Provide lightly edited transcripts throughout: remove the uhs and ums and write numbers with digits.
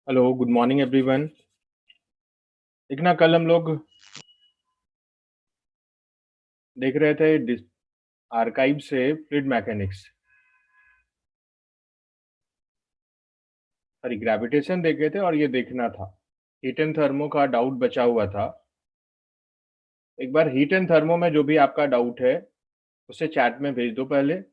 Hello, good morning everyone. एक ना कल हम लोग देख रहे थे आर्काइव से फ्लूइड मैकेनिक्स, सॉरी ग्रेविटेशन देख रहे थे और ये देखना था, हीट एंड थर्मो का डाउट बचा हुआ था। एक बार हीट एंड थर्मो में जो भी आपका डाउट है उसे चैट में भेज दो पहले।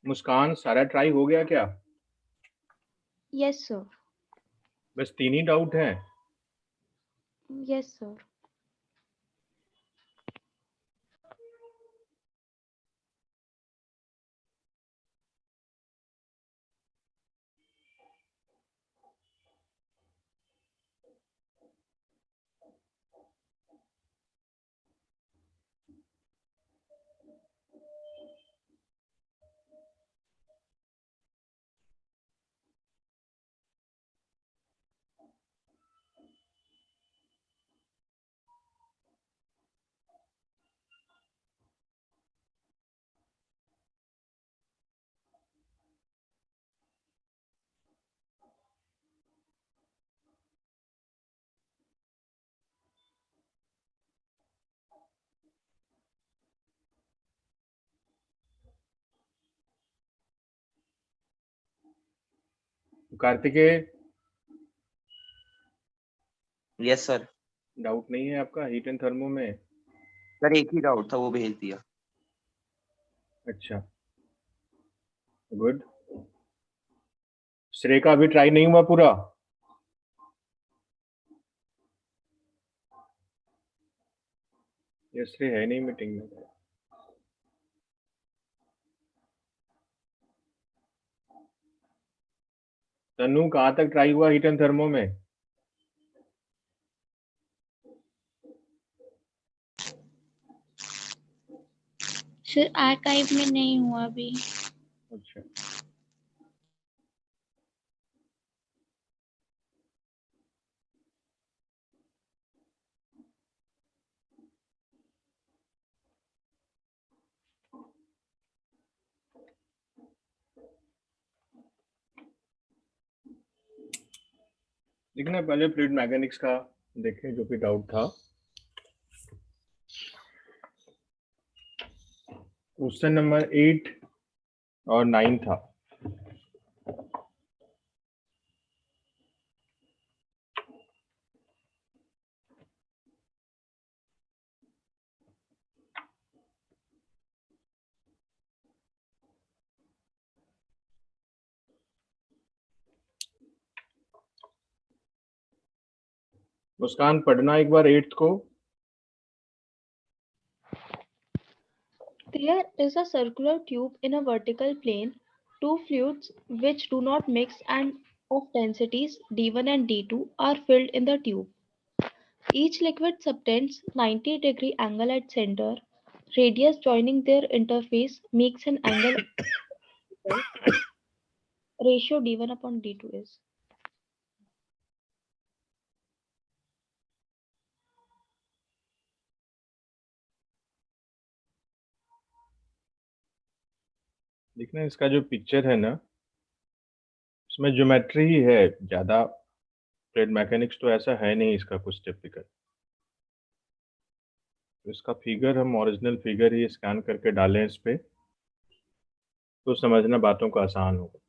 मुस्कान, सारा ट्राई हो गया क्या? Yes, sir. बस तीन ही डाउट हैं। Yes, sir. तो कार्तिकेय, यस सर। डाउट नहीं है आपका हीट एंड थर्मो में? सर एक ही डाउट था, वो भेज दिया। अच्छा, गुड। श्रेय का अभी ट्राई नहीं हुआ पूरा? ये श्रेय है नहीं मीटिंग में। तनु, कहाँ तक ट्राई हुआ हीट एंड थर्मो में? सर आर्काइव में नहीं हुआ अभी। अच्छा, देखना पहले फ्लूइड मैकेनिक्स का देखें जो भी डाउट था। क्वेश्चन नंबर 8 और 9 था। मुस्कान, पढ़ना एक बार 8th को। There is a circular tube in a vertical plane. Two fluids which do not mix and of densities d1 and d2 are filled in the tube. Each liquid subtends 90-degree angle at center. Radius joining their interface makes an angle. Ratio d1 upon d2 is. देखना इसका जो picture है ना, इसमें geometry ही है ज़्यादा, fluid mechanics तो ऐसा है नहीं इसका कुछ टिपिकल। तो इसका फिगर हम ओरिजिनल फिगर ही स्कैन करके डालें इस पे, तो समझना बातों को आसान होगा।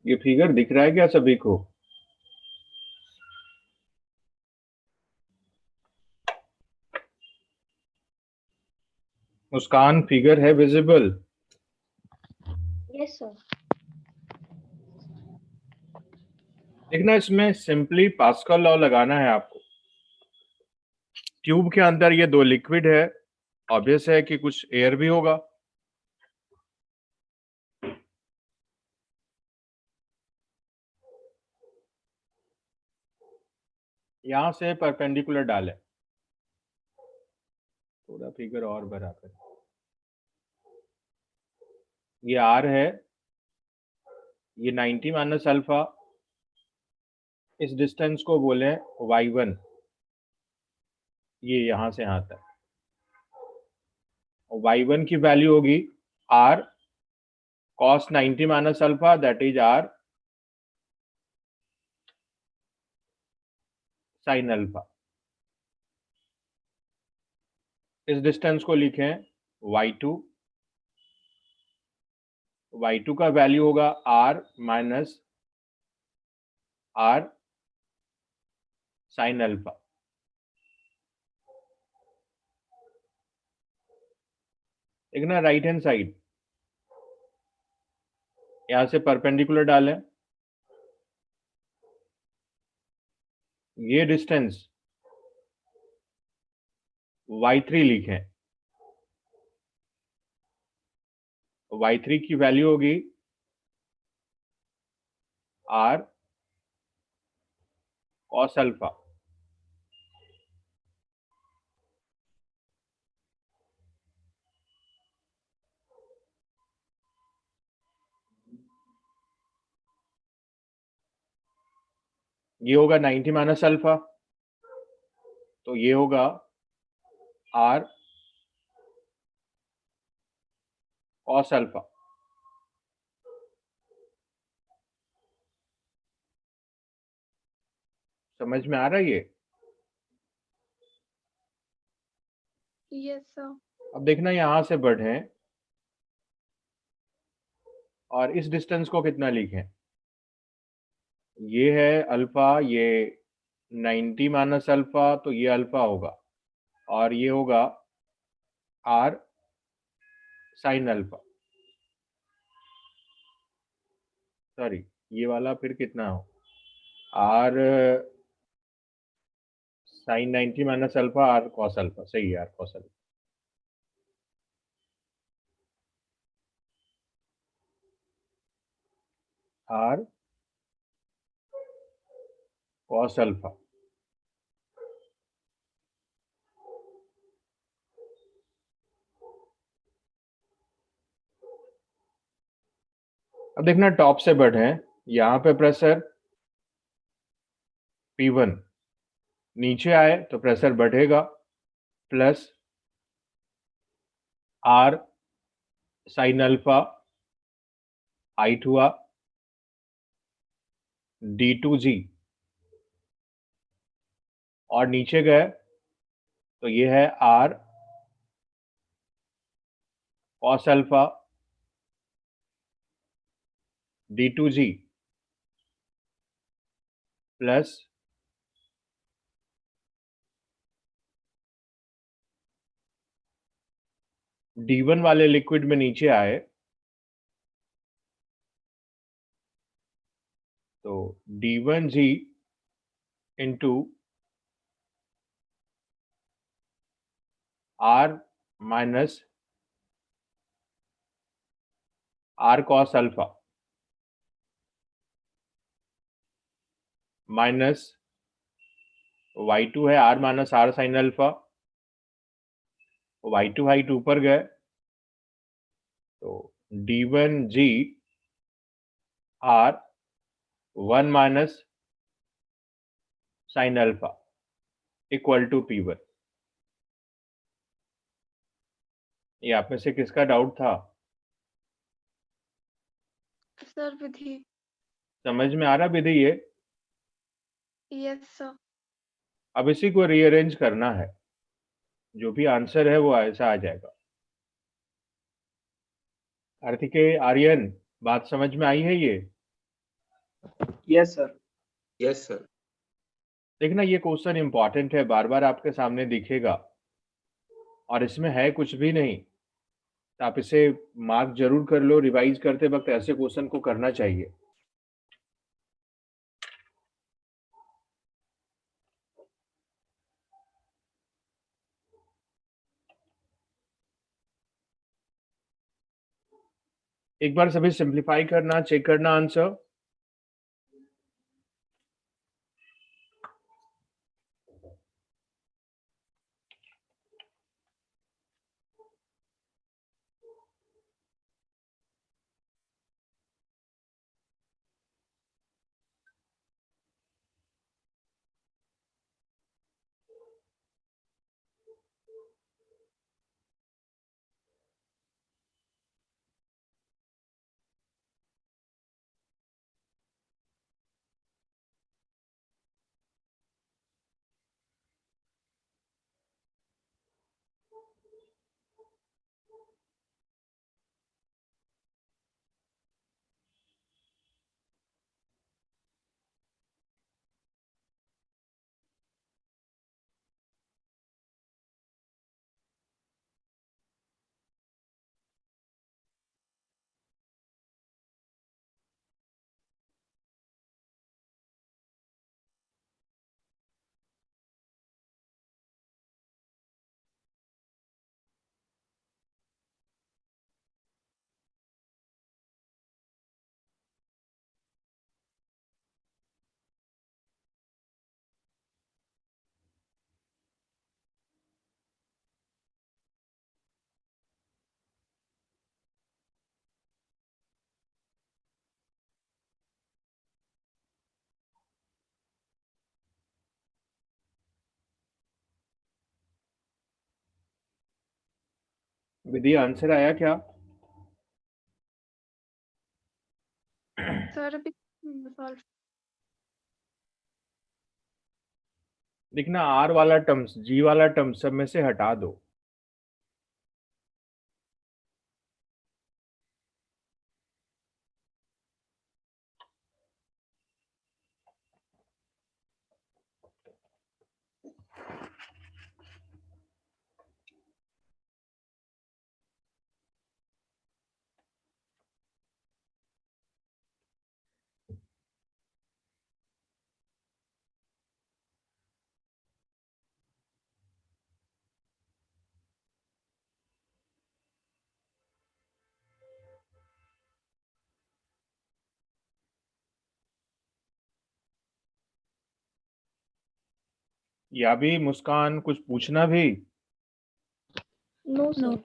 ये फिगर दिख रहा है क्या सभी को? मुस्कान, फिगर है विजिबल? Yes, sir. देखना इसमें सिंपली पास्कल लॉ लगाना है आपको। ट्यूब के अंदर ये दो लिक्विड है, ऑब्वियस है कि कुछ एयर भी होगा। यहां से परपेंडिकुलर डालें, थोड़ा फिगर और बड़ा करें। ये आर है, ये 90 माइनस अल्फा, इस डिस्टेंस को बोले y1, ये यहां से यहां तक। y1 की वैल्यू होगी r cos 90 minus alpha, that is r sin alpha. इस डिस्टेंस को लिखें y2, y2 का वैल्यू होगा r minus r sin alpha. देखना राइट हैंड साइड, यहां से परपेंडिकुलर डालें, ये डिस्टेंस y3 लिखें। y3 की वैल्यू होगी r cos अल्फा। ये होगा 90 माइनस अल्फा, तो ये होगा r cos अल्फा। समझ में आ रहा है ये? Yes, sir. अब देखना यहां से बढ़ें और इस डिस्टेंस को कितना लिखें। ये है अल्फा, ये 90 माइनस अल्फा, तो ये अल्फा होगा और ये होगा r sin अल्फा। सॉरी, ये वाला फिर कितना हो, r sin 90 minus alpha, r cos alpha. सही है, r cos alpha. r cos alpha. अब देखना टॉप से बढ़े, यहां पे प्रेशर P1, नीचे आए तो प्रेशर बढ़ेगा plus r sin alpha height हुआ d2g, और नीचे गए तो ये है r cos alpha d2g plus d1 वाले लिक्विड में नीचे आए तो d1g into r minus r cos alpha minus y2 है r माइनस r sin अल्फा, y2 हाइट ऊपर गए तो d1g r 1 minus sin alpha equal to P1। ये आप में से किसका डाउट था? सर विधि। समझ में आ रहा विधि ये? Yes sir. अब इसी को रीअरेंज करना है, जो भी आंसर है वो ऐसा आ जाएगा। कार्तिकेय, आर्यन, बात समझ में आई है ये? Yes sir. यस सर। देखना ये क्वेश्चन इंपॉर्टेंट है, बार बार आपके सामने दिखेगा और इसमें है कुछ भी नहीं, तो आप इसे मार्क जरूर कर लो। रिवाइज करते वक्त ऐसे क्वेश्चन को करना चाहिए। एक बार सभी सिंप्लीफाई करना, चेक करना आंसर। विधि आंसर आया क्या? सर अभी सॉल्व। देखना आर वाला टर्म्स, जी वाला टर्म सब में से हटा दो। या भी मुस्कान कुछ पूछना भी? No, sir.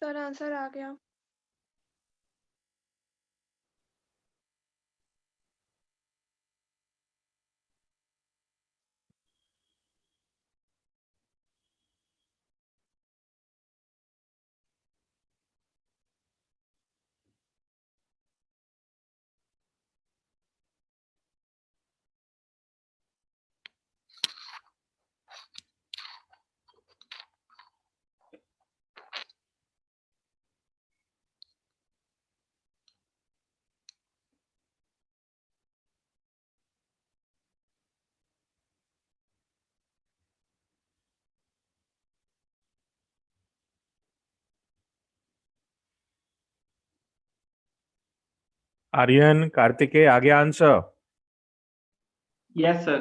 सर आंसर आ गया। आर्यन, कार्तिकेय, आगे answer. Yes, sir.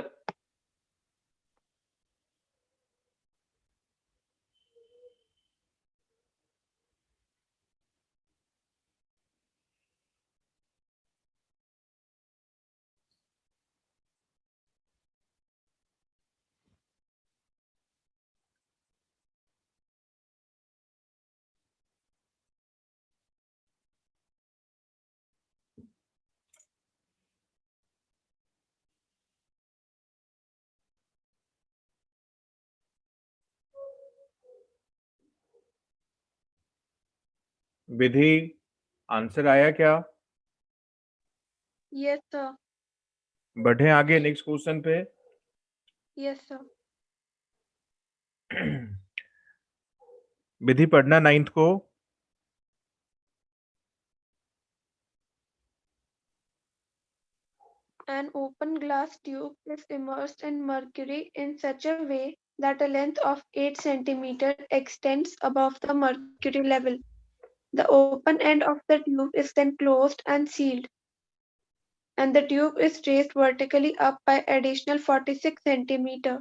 Vidhi, answer आया क्या? Yes sir. बढ़े आगे नेक्स्ट क्वेश्चन पे। Yes sir. विधि पढ़ना 9th को। An open glass tube is immersed in mercury in such a way that a length of 8 centimeters extends above the mercury level. The open end of the tube is then closed and sealed, and the tube is raised vertically up by additional 46 centimeters.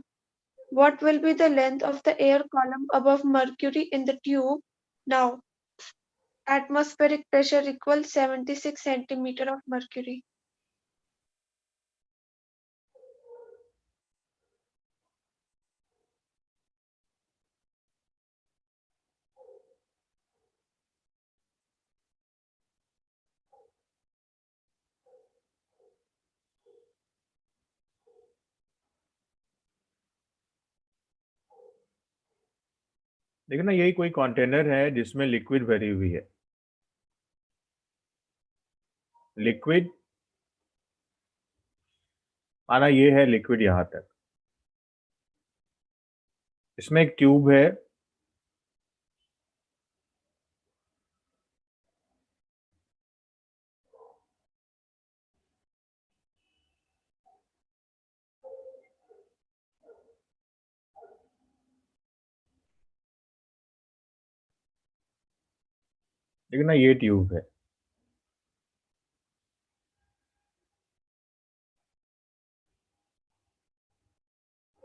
What will be the length of the air column above mercury in the tube? Now, atmospheric pressure equals 76 centimeters of mercury. देखो ना, यही कोई container है जिसमें liquid भरी हुई है। Liquid माना ये है लिक्विड यहां तक। इसमें एक ट्यूब है। देखो ना, ये ट्यूब है।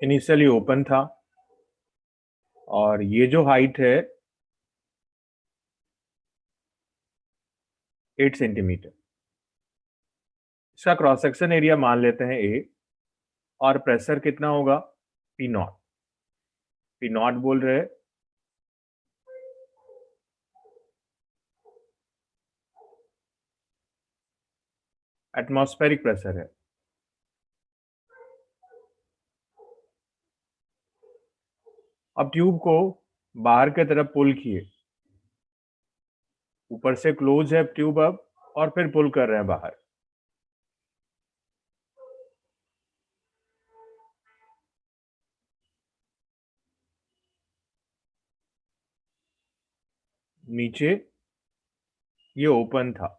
इनिशियली ओपन था, और ये जो हाइट है 8 सेंटीमीटर। इसका क्रॉस सेक्शन एरिया मान लेते हैं ए, और प्रेशर कितना होगा? P not. पी नॉट बोल रहे हैं। एटमॉस्फेरिक प्रेशर है। अब ट्यूब को बाहर की तरफ पुल किए। ऊपर से क्लोज है ट्यूब अब, और फिर पुल कर रहे हैं बाहर। नीचे ये ओपन था।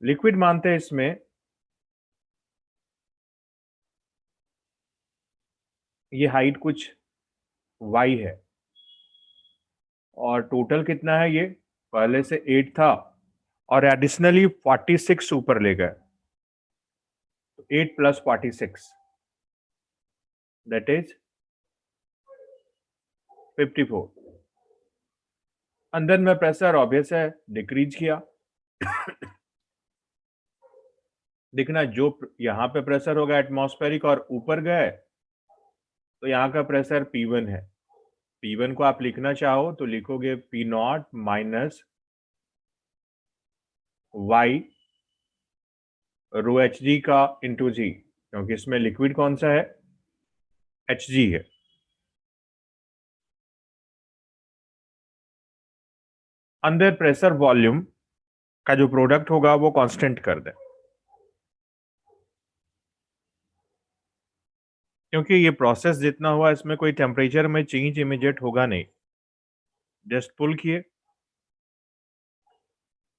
लिक्विड मानते हैं इसमें। ये हाइट कुछ y है। और टोटल कितना है, ये पहले से 8 था और एडिशनली 46 ऊपर ले गए, तो 8 + 46 दैट इज 54। अंदर में प्रेशर ऑब्वियस है डिक्रीज किया। देखना जो यहां पे प्रेशर होगा एटमॉस्फेरिक और ऊपर गए तो यहाँ का प्रेशर P1 है। P1 को आप लिखना चाहो तो लिखोगे P0 माइनस y रो Hg का इंटू जी, क्योंकि इसमें लिक्विड कौन सा है, Hg है। अंदर प्रेशर वॉल्यूम का जो प्रोडक्ट होगा वो कांस्टेंट कर दें, क्योंकि ये प्रोसेस जितना हुआ इसमें कोई टेम्परेचर में चेंज इमीडिएट होगा नहीं। जस्ट पुल किए,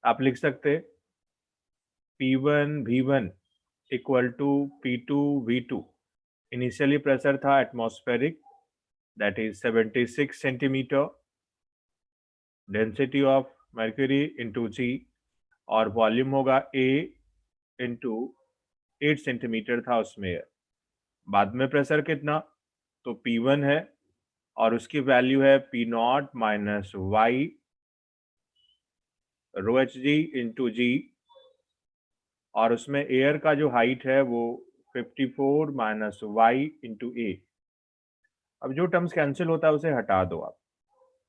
आप लिख सकते P1 V1 equal to P2 V2। Initially pressure था atmospheric that is 76 centimetre, density of mercury into g, और वॉल्यूम होगा A इंटू 8 सेंटीमीटर था उसमें। बाद में प्रेशर कितना, तो P1 है और उसकी वैल्यू है P0 माइनस y रो Hg इंटू जी, और उसमें एयर का जो हाइट है वो 54 माइनस y इंटू ए। अब जो टर्म्स कैंसिल होता है उसे हटा दो आप,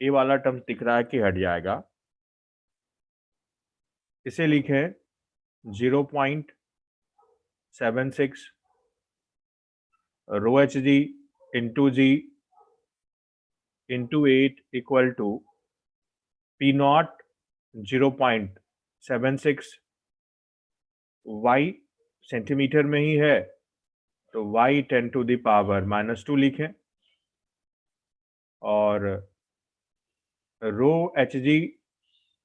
ए वाला टर्म्स दिख रहा है कि हट जाएगा, इसे लिखें 0.76 rho Hg into g into 8 equal to P0 0.76 y centimetre में ही है तो y 10 टू द पावर -2 लिखें, और रो Hg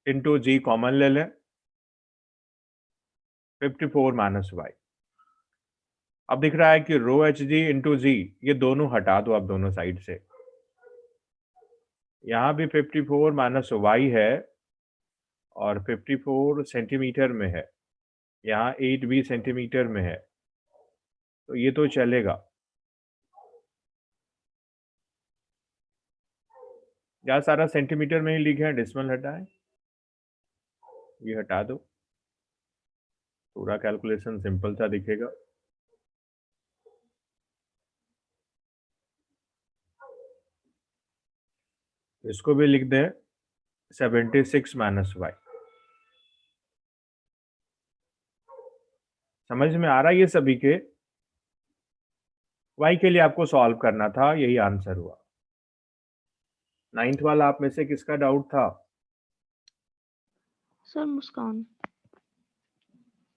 इंटू जी कॉमन ले लें 54 माइनस y। अब दिख रहा है कि रो Hg इंटू जी ये दोनों हटा दो आप दोनों साइड से, यहां भी 54 माइनस y है और 54 सेंटीमीटर में है, यहाँ 8 भी सेंटीमीटर में है, तो ये तो चलेगा। या सारा सेंटीमीटर में ही लिखे, डेसिमल हटाएं, ये हटा दो, पूरा कैलकुलेशन सिंपल सा दिखेगा। इसको भी लिख दें 76 माइनस y। समझ में आ रहा है ये सभी के? y के लिए आपको सॉल्व करना था, यही आंसर हुआ। 9th वाला आप में से किसका डाउट था? सर मुस्कान।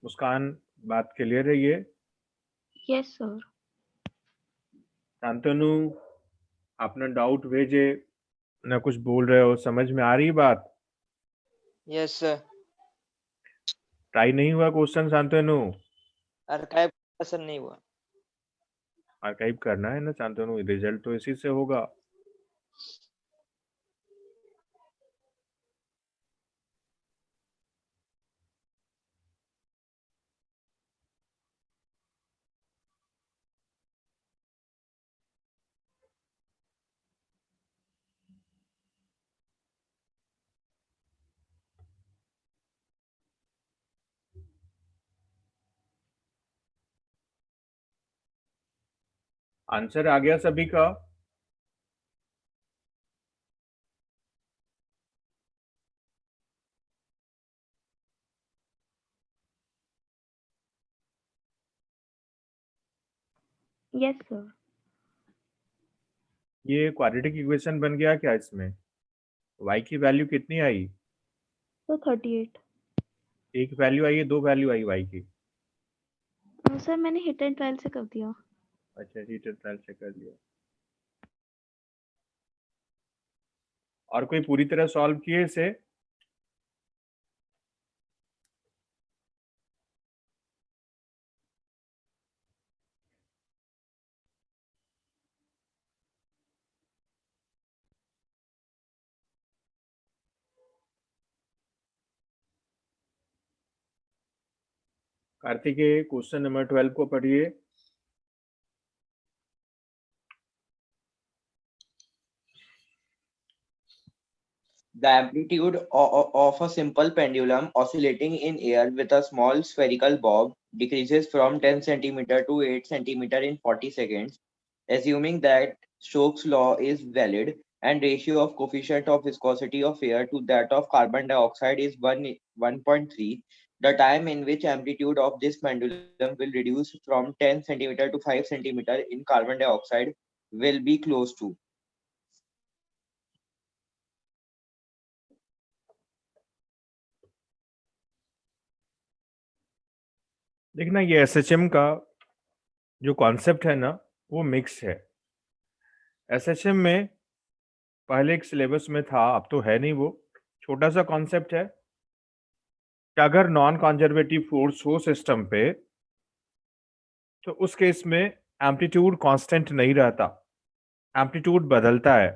मुस्कान, बात क्लियर है ये? Yes sir. शांतनु, आपने डाउट भेजे ना, कुछ बोल रहे हो, समझ में आ रही बात? Yes sir. ट्राई नहीं हुआ क्वेश्चन शांतनु? आर्काइव सर नहीं हुआ। आर्काइव करना है ना शांतनु, रिजल्ट तो इसी से होगा। आंसर आ गया सभी का? Yes sir. ये क्वाड्रेटिक इक्वेशन बन गया क्या इसमें? y की वैल्यू कितनी आई? तो 38। एक वैल्यू आई है, दो वैल्यू आई y की? सर मैंने हिट एंड ट्रायल से कर दिया। अच्छा, हीटर ट्रायल से कर लिया। और कोई पूरी तरह सॉल्व किए इसे? कार्तिकेय क्वेश्चन नंबर 12 को पढ़िए। The amplitude of a simple pendulum oscillating in air with a small spherical bob decreases from 10 centimeter to 8 centimeter in 40 seconds. Assuming that Stokes' law is valid and ratio of coefficient of viscosity of air to that of carbon dioxide is 1.3, the time in which amplitude of this pendulum will reduce from 10 centimeter to 5 centimeter in carbon dioxide will be close to. देखना ये SHM का जो concept है ना वो mix है। SHM में पहले एक सिलेबस में था, अब तो है नहीं। वो छोटा सा कॉन्सेप्ट है कि अगर नॉन कंजर्वेटिव फोर्स हो सिस्टम पे तो उस केस में एम्पलीट्यूड कांस्टेंट नहीं रहता, एम्पलीट्यूड बदलता है।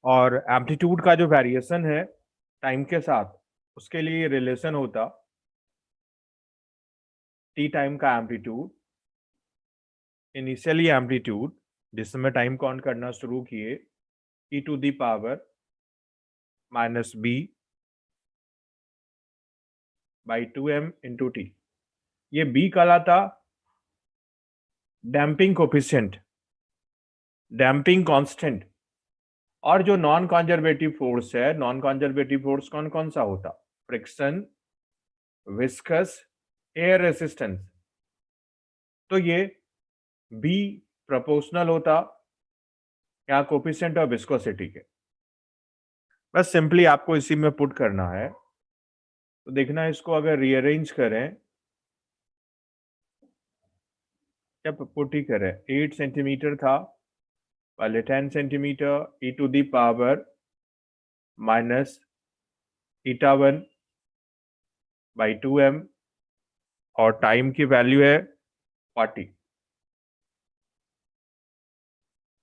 और एम्पलीट्यूड का जो वेरिएशन है टाइम के साथ, उसके लिए रिलेशन होता टी टाइम का एम्पलीट्यूड, इनिशियली एम्पलीट्यूड जिसमें टाइम काउंट करना शुरू किए, e to the power minus b by 2m into T. ये b कहलाता डैम्पिंग कोफिशिएंट, डैम्पिंग कांस्टेंट। और जो नॉन कंजर्वेटिव फोर्स है, नॉन कंजर्वेटिव फोर्स कौन कौन सा होता? Friction, viscous, air resistance. तो ये b प्रोपोर्शनल होता या कोफिशिएंट ऑफ विस्कोसिटी के। बस सिंपली आपको इसी में पुट करना है। तो देखना इसको अगर रीअरेंज करें, जब पुट ही करें, 8 सेंटीमीटर था, पहले 10 centimetre e to the power minus eta 1 by 2m, और टाइम की वैल्यू है 40।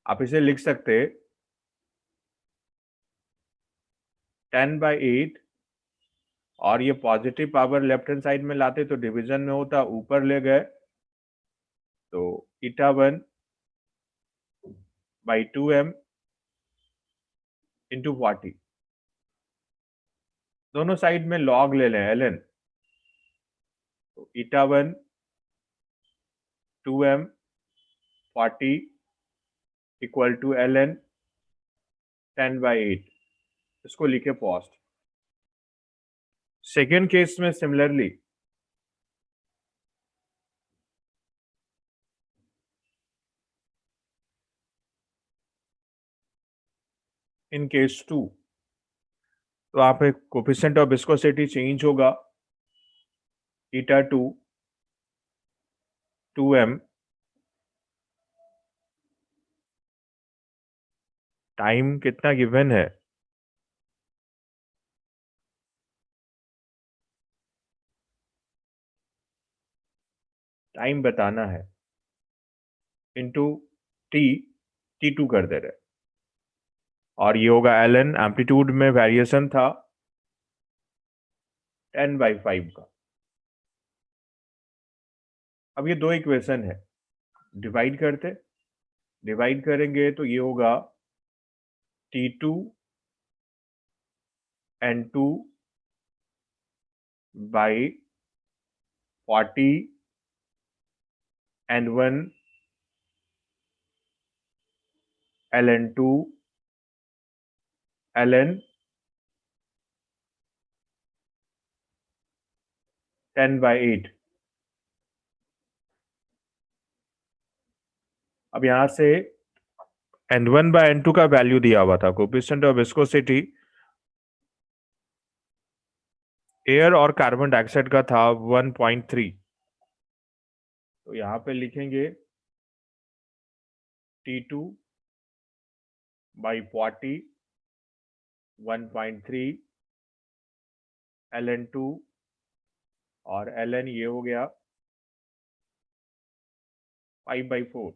आप इसे लिख सकते 10/8, और ये positive power left hand side में लाते तो डिवीजन में होता, ऊपर ले गए तो ईटा 1 बाई 2m इंटू 40। दोनों साइड में लॉग ले लें ln, तो ईटा 1 2m 40 इक्वल टू ln 10/8। इसको लिखे पॉस्ट। सेकेंड केस में सिमिलरली इन केस 2, तो आप एक कोफिशिएंट ऑफ विस्कोसिटी चेंज होगा, ईटा 2 2m, टाइम कितना गिवन है, टाइम बताना है, इंटू t2 कर दे रहे, और ये होगा ln, एम्पलीट्यूड में वेरिएशन था 10/5 का। अब ये दो इक्वेशन है, डिवाइड करते, डिवाइड करेंगे तो ये होगा t2 n2 by 40 n1 ln2 ln 10/8। अब यहां से n1/n2 का वैल्यू दिया हुआ था, कोफिशिएंट ऑफ विस्कोसिटी एयर और कार्बन डाइऑक्साइड का था 1.3, तो यहां पे लिखेंगे T2 बाई 40 1.3 ln2, और ln ये हो गया 5/4।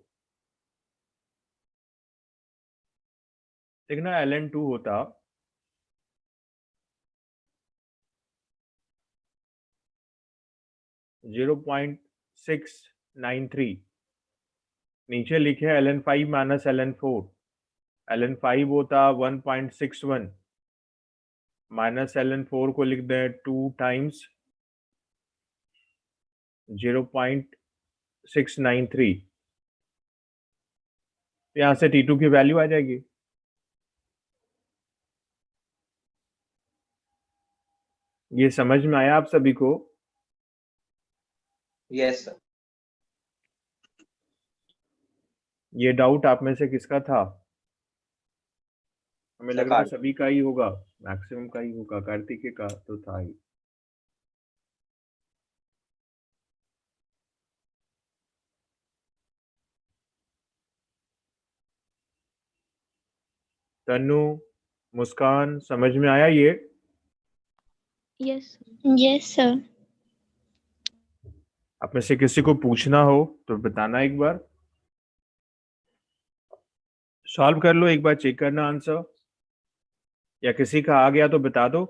देखना ln2 होता 0.693। नीचे लिखे ln5 माइनस ln4। ln5 होता 1.61 माइनस ln4 को लिख दें 2 टाइम्स 0.693। यहाँ से T2 की वैल्यू आ जाएगी। ये समझ में आया आप सभी को? Yes sir. ये डाउट आप में से किसका था? हमें लग रहा है सर सभी का ही होगा, मैक्सिमम का ही होगा। कार्तिकेय का तो था ही। तनु, मुस्कान, समझ में आया ये? Yes. Yes, sir. आप में से किसी को पूछना हो तो बताना, एक बार सॉल्व कर लो, एक बार चेक करना आंसर, या किसी का आ गया तो बता दो।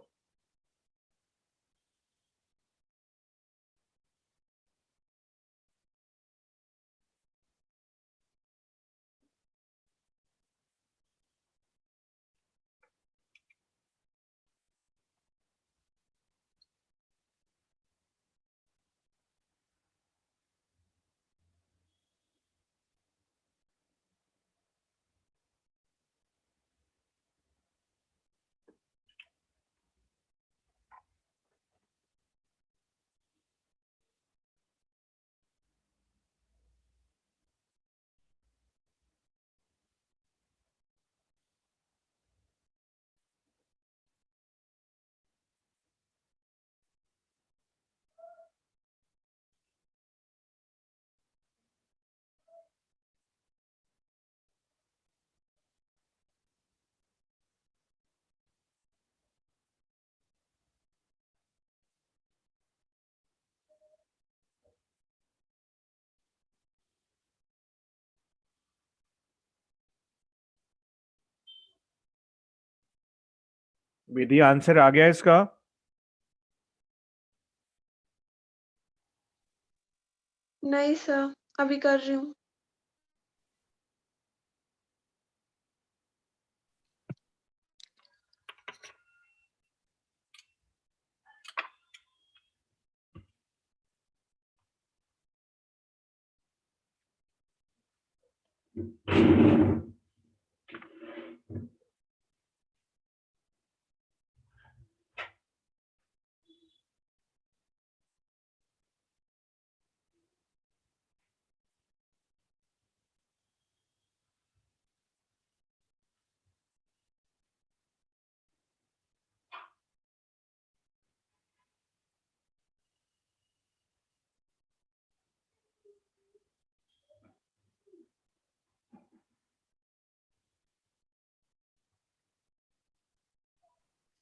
विधि, आंसर आ गया इसका? नहीं सर, अभी कर रही हूँ।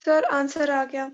सर आंसर आ गया।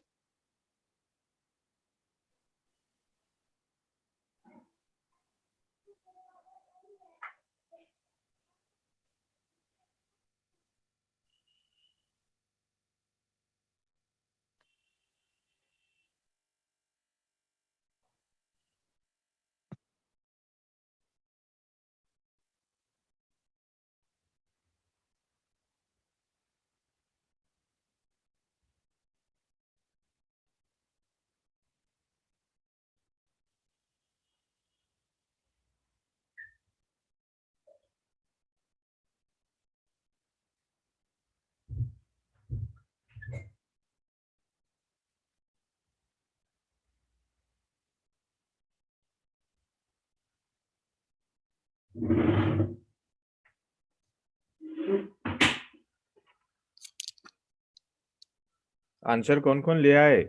आंसर कौन कौन ले आए?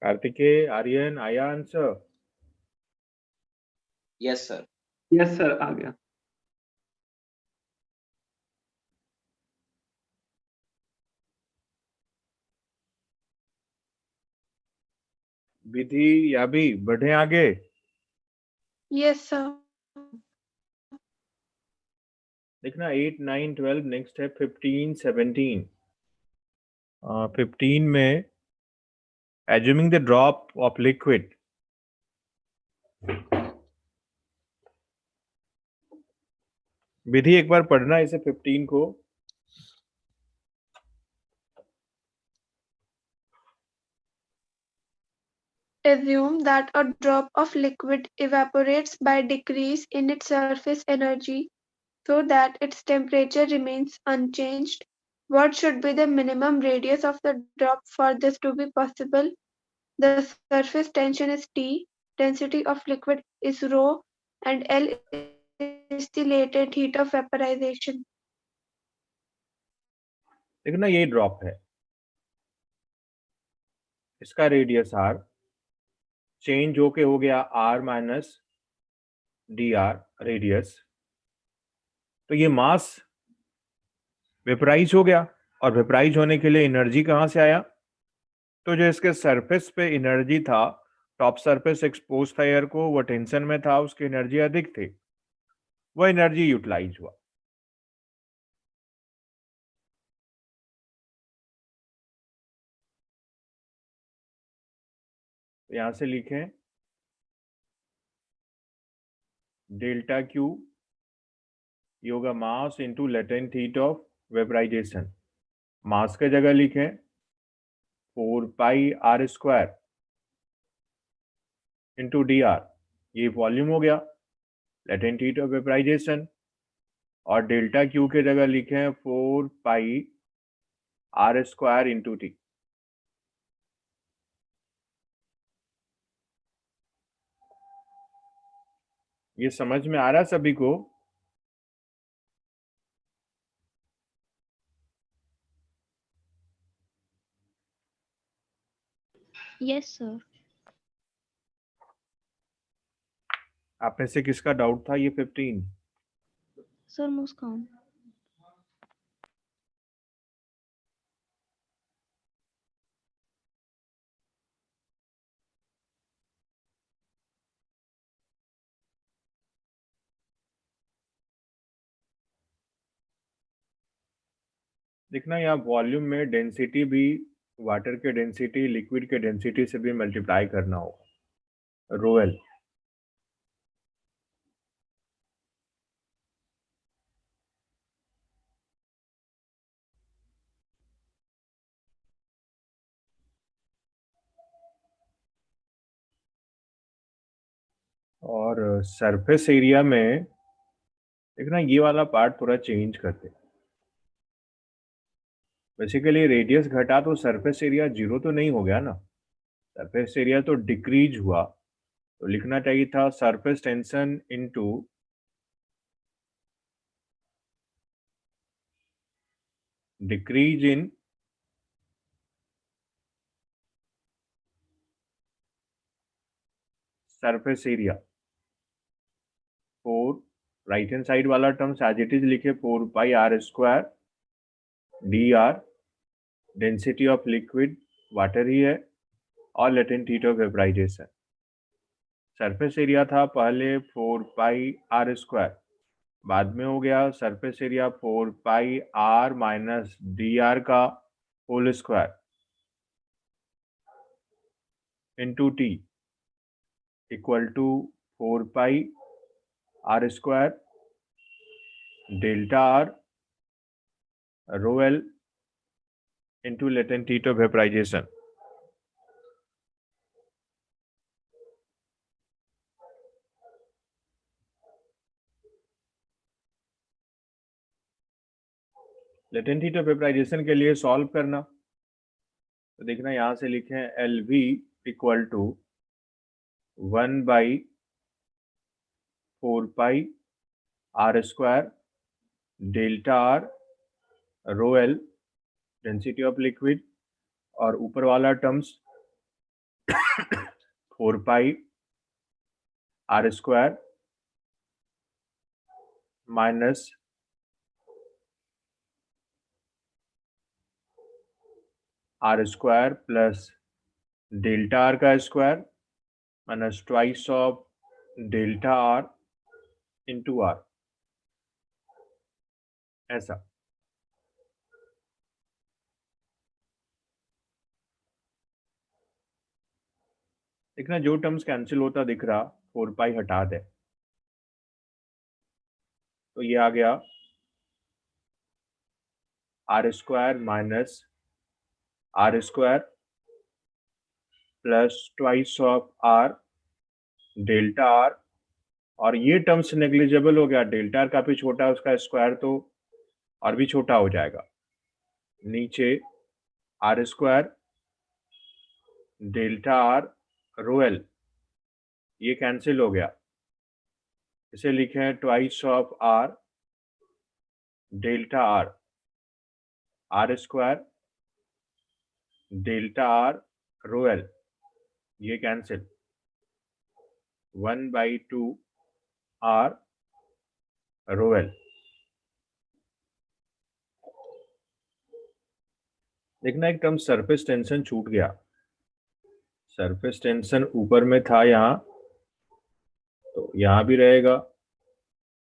कार्तिकेय, आर्यन, आया answer? Yes sir. Yes sir, आ गया। विधि, या भी बढ़े आगे? यस सर। देखना 8, 9, 12, नेक्स्ट है 15, 17। 15 में assuming the drop of liquid, विधि एक बार पढ़ना इसे 15 को। Assume that a drop of liquid evaporates by decrease in its surface energy so that its temperature remains unchanged. What should be the minimum radius of the drop for this to be possible? The surface tension is T, density of liquid is rho, and L is the latent heat of vaporization. देखना ये drop है, इसका radius r change होके हो गया r minus dr radius, तो ये मास vaporise हो गया। और वेपराइज होने के लिए एनर्जी कहाँ से आया? तो जो इसके सरफेस पे एनर्जी था, टॉप सरफेस एक्सपोज था एयर को, वो टेंशन में था, उसकी एनर्जी अधिक थी, वो एनर्जी यूटिलाइज हुआ। यहां से लिखें डेल्टा क्यू योगा mass into latent heat of vaporisation. Mass के जगह लिखें 4 pi r square into d r, ये वॉल्यूम हो गया लेटेंट हीट ऑफ वेपराइजेशन। और डेल्टा क्यू के जगह लिखें 4 pi r square into T. ये समझ में आ रहा सभी को? Yes, sir. आप में से किसका डाउट था ये 15? Sir, Muskan. देखना यहाँ वॉल्यूम में डेंसिटी भी वाटर के डेंसिटी लिक्विड के डेंसिटी से भी मल्टीप्लाई करना होगा, रो एल। और सरफेस एरिया में देखना ये वाला पार्ट थोड़ा चेंज करते। बेसिकली रेडियस घटा तो सरफेस एरिया जीरो तो नहीं हो गया ना, सरफेस एरिया तो डिक्रीज हुआ। तो लिखना चाहिए था surface tension into decrease in surface area. 4 right hand side वाला टर्म्स एज इट इज लिखे 4 pi r square d r, density of liquid water ही है, और latent heat of vaporisation. Surface area था पहले 4 पाई आर स्क्वायर, बाद में हो गया surface area 4 pi r minus d r का whole square into t equal to 4 pi r square delta r rho l into latent heat of vaporisation. Latent heat of vaporisation के लिए solve करना, तो देखना यहां से लिखें L V equal to 1 by 4 pi r square delta r rho l density of liquid, और ऊपर वाला terms 4 pi r square minus r square plus delta r का square minus twice of delta r into r. ऐसा। देखना जो terms cancel होता दिख रहा 4 पाई हटा दे, तो ये आ गया r square minus r square plus twice of r delta r, और ये टर्म्स नेग्लिजिबल हो गया, डेल्टा आर काफी छोटा है, उसका स्क्वायर तो और भी छोटा हो जाएगा। नीचे r square delta r rho l, ये कैंसिल हो गया, इसे लिखे हैं twice of r delta r, r square delta r rho l, ये कैंसिल, 1/2 आर रो एल। देखना एक टर्म सरफेस टेंशन छूट गया, सरफेस टेंशन ऊपर में था यहाँ, तो यहाँ भी रहेगा,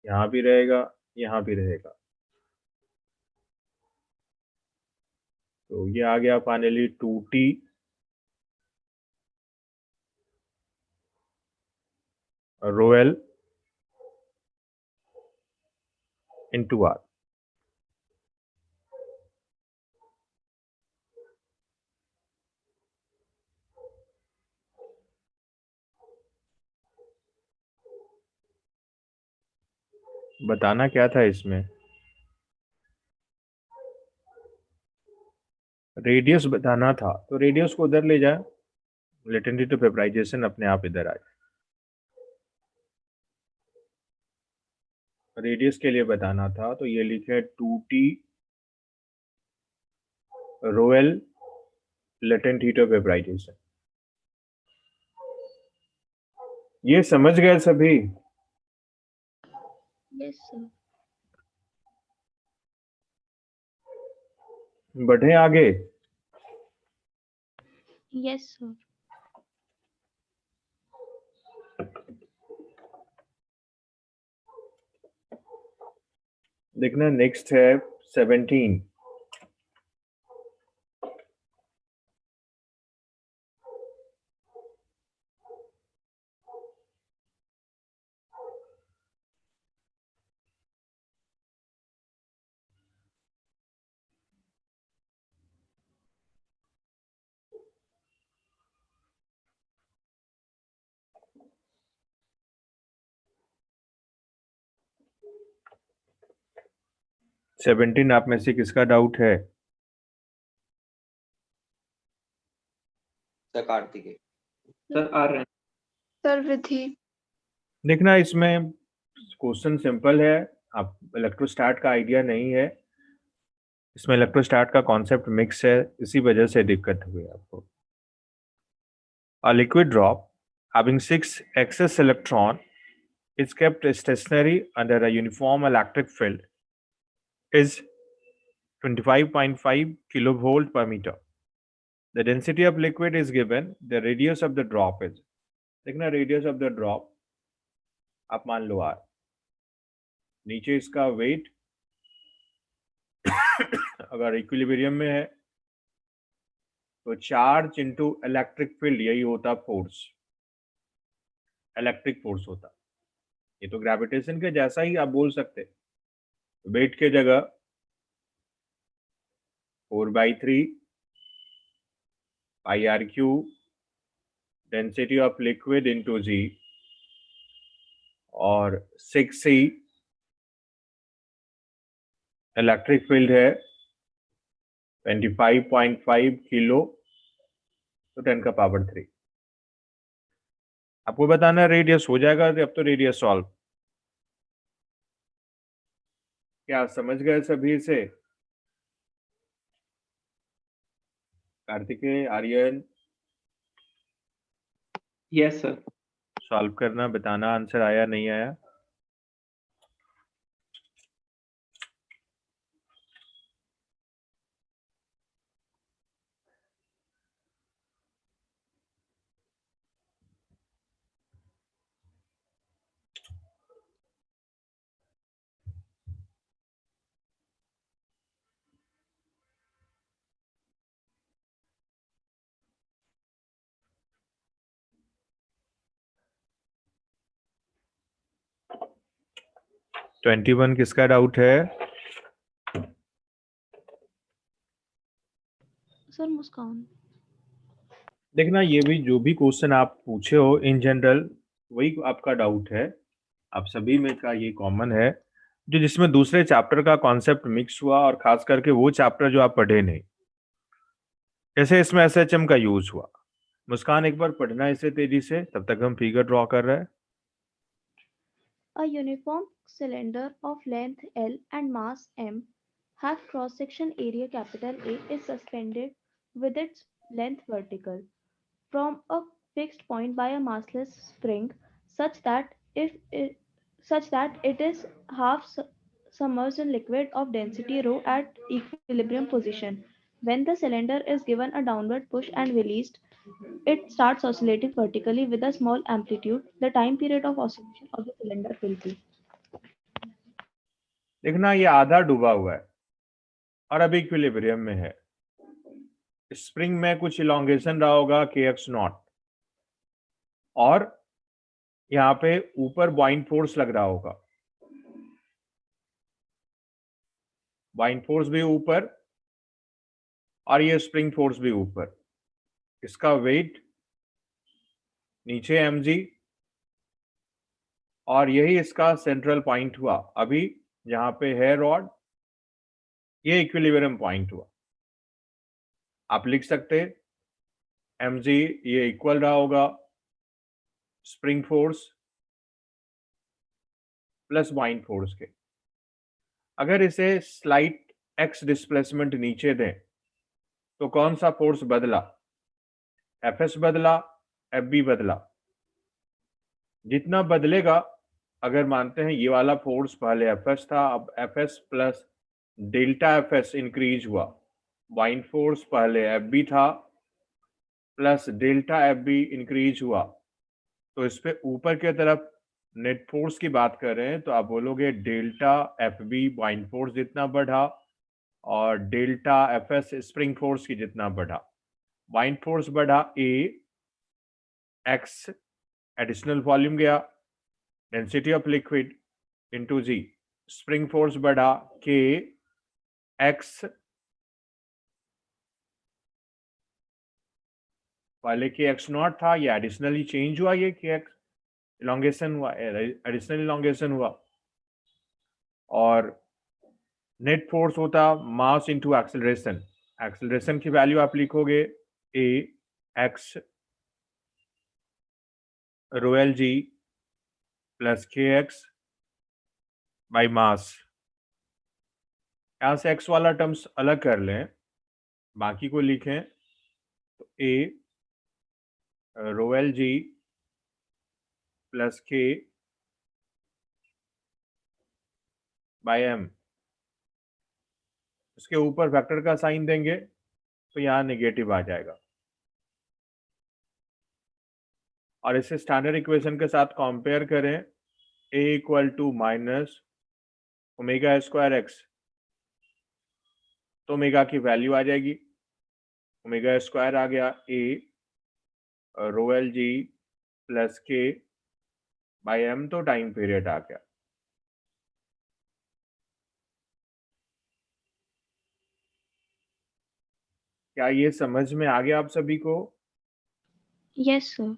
यहाँ भी रहेगा, यहाँ भी रहेगा, तो ये आ गया finally 2t rho l into r. बताना क्या था इसमें, रेडियस बताना था, तो रेडियस को उधर ले जाए, लेटेंट हीट ऑफ वेपराइजेशन अपने आप इधर आए। रेडियस के लिए बताना था, तो ये लिखे 2t rho l latent heat of vaporisation. ये समझ गए सभी? Yes, sir. बढ़े आगे। Yes, sir. देखना नेक्स्ट है 17। सेवनटीन आप में से किसका डाउट है? सर कार्तिकेय। सर आ रहे हैं। सर विधि। देखना इसमें क्वेश्चन सिंपल है, आप इलेक्ट्रोस्टैट का आइडिया नहीं है, इसमें इलेक्ट्रोस्टैट का कॉन्सेप्ट मिक्स है, इसी वजह से दिक्कत हुई आपको। A liquid drop having 6 excess electron is kept stationary under a uniform electric field is 25.5 kilovolt per meter. The density of liquid is given, the radius of the drop is, देखना radius of the drop आप मान लो r, नीचे इसका wait अगर equilibrium में है तो charge into electric field, यही होता फोर्स, इलेक्ट्रिक फोर्स होता। ये तो ग्रेविटेशन के जैसा ही आप बोल सकते, वेट के जगह 4/3 pi r cube density of liquid into g, और 6c इलेक्ट्रिक फील्ड है 25.5 किलो तो 10⁻³ आपको बताना रेडियस हो जाएगा। अब तो रेडियस सॉल्व, क्या समझ गए सभी से? Kartikeya, Aryan, yes sir. Solve करना, बताना आंसर आया नहीं आया। 21 किसका डाउट है? सर मुस्कान। देखना, ये भी जो भी क्वेश्चन आप पूछे हो इन जनरल वही आपका डाउट है, आप सभी में का ये कॉमन है, जो जिसमें दूसरे चैप्टर का कॉन्सेप्ट मिक्स हुआ और खास करके वो चैप्टर जो आप पढ़े नहीं, जैसे इसमें एसएचएम का यूज हुआ। मुस्कान एक बार पढ़ना इसे तेजी से, तब तक हम फिगर ड्रॉ कर रहे हैं। A uniform cylinder of length L and mass M has cross-section area capital A is suspended with its length vertical from a fixed point by a massless spring such that it is half submerged in liquid of density rho at equilibrium position. When the cylinder is given a downward push and released, it starts oscillating vertically with a small amplitude. The time period of oscillation of the cylinder will be. देखना, ये आधा डूबा हुआ है और अभी equilibrium में है। स्प्रिंग में कुछ इलोंगेशन रहा होगा kx नॉट, और यहाँ पे ऊपर बॉइंड फोर्स लग रहा होगा, बॉइंड फोर्स भी ऊपर और ये स्प्रिंग फोर्स भी ऊपर। इसका वेट नीचे mg और यही इसका सेंट्रल पॉइंट हुआ। अभी यहाँ पे है रॉड, ये इक्विलिब्रियम पॉइंट हुआ। आप लिख सकते mg ये इक्वल रहा होगा स्प्रिंग फोर्स प्लस बॉइंड फोर्स के। अगर इसे स्लाइट x डिस्प्लेसमेंट नीचे दें तो कौन सा फोर्स बदला? Fs बदला, Fb बदला। जितना बदलेगा, अगर मानते हैं ये वाला फोर्स पहले Fs था, अब Fs plus delta Fs increase हुआ, बाइंड फोर्स पहले Fb था प्लस डेल्टा Fb इंक्रीज हुआ, तो इस पे ऊपर के तरफ नेट फोर्स की बात कर रहे हैं तो आप बोलोगे डेल्टा Fb बाइंड फोर्स जितना बढ़ा और डेल्टा Fs स्प्रिंग फोर्स की जितना बढ़ा। बाइंड फोर्स बढ़ा A, x एडिशनल वॉल्यूम गया, density of liquid into g। Spring force बढ़ा K, x पहले के x नॉट था, ये एडिशनली चेंज हुआ, ये के x इलोंगेशन हुआ, एडिशनल इलोंगेशन हुआ। और नेट फोर्स होता मास इनटू एक्सेलरेशन। एक्सेलरेशन की वैल्यू आप लिखोगे a x rho l g plus के एक्स बाई मास। यहां से x वाला टर्म्स अलग कर लें, बाकी को लिखें तो a rho l g plus k by m। इसके ऊपर वेक्टर का साइन देंगे तो यहाँ नेगेटिव आ जाएगा, और इसे स्टैंडर्ड इक्वेशन के साथ कंपेयर करें, a equal to minus omega square x, तो ओमेगा की वैल्यू आ जाएगी, ओमेगा स्क्वायर आ गया a rho l g plus k by m, तो टाइम पीरियड आ गया। क्या ये समझ में आ गया आप सभी को? Yes, sir.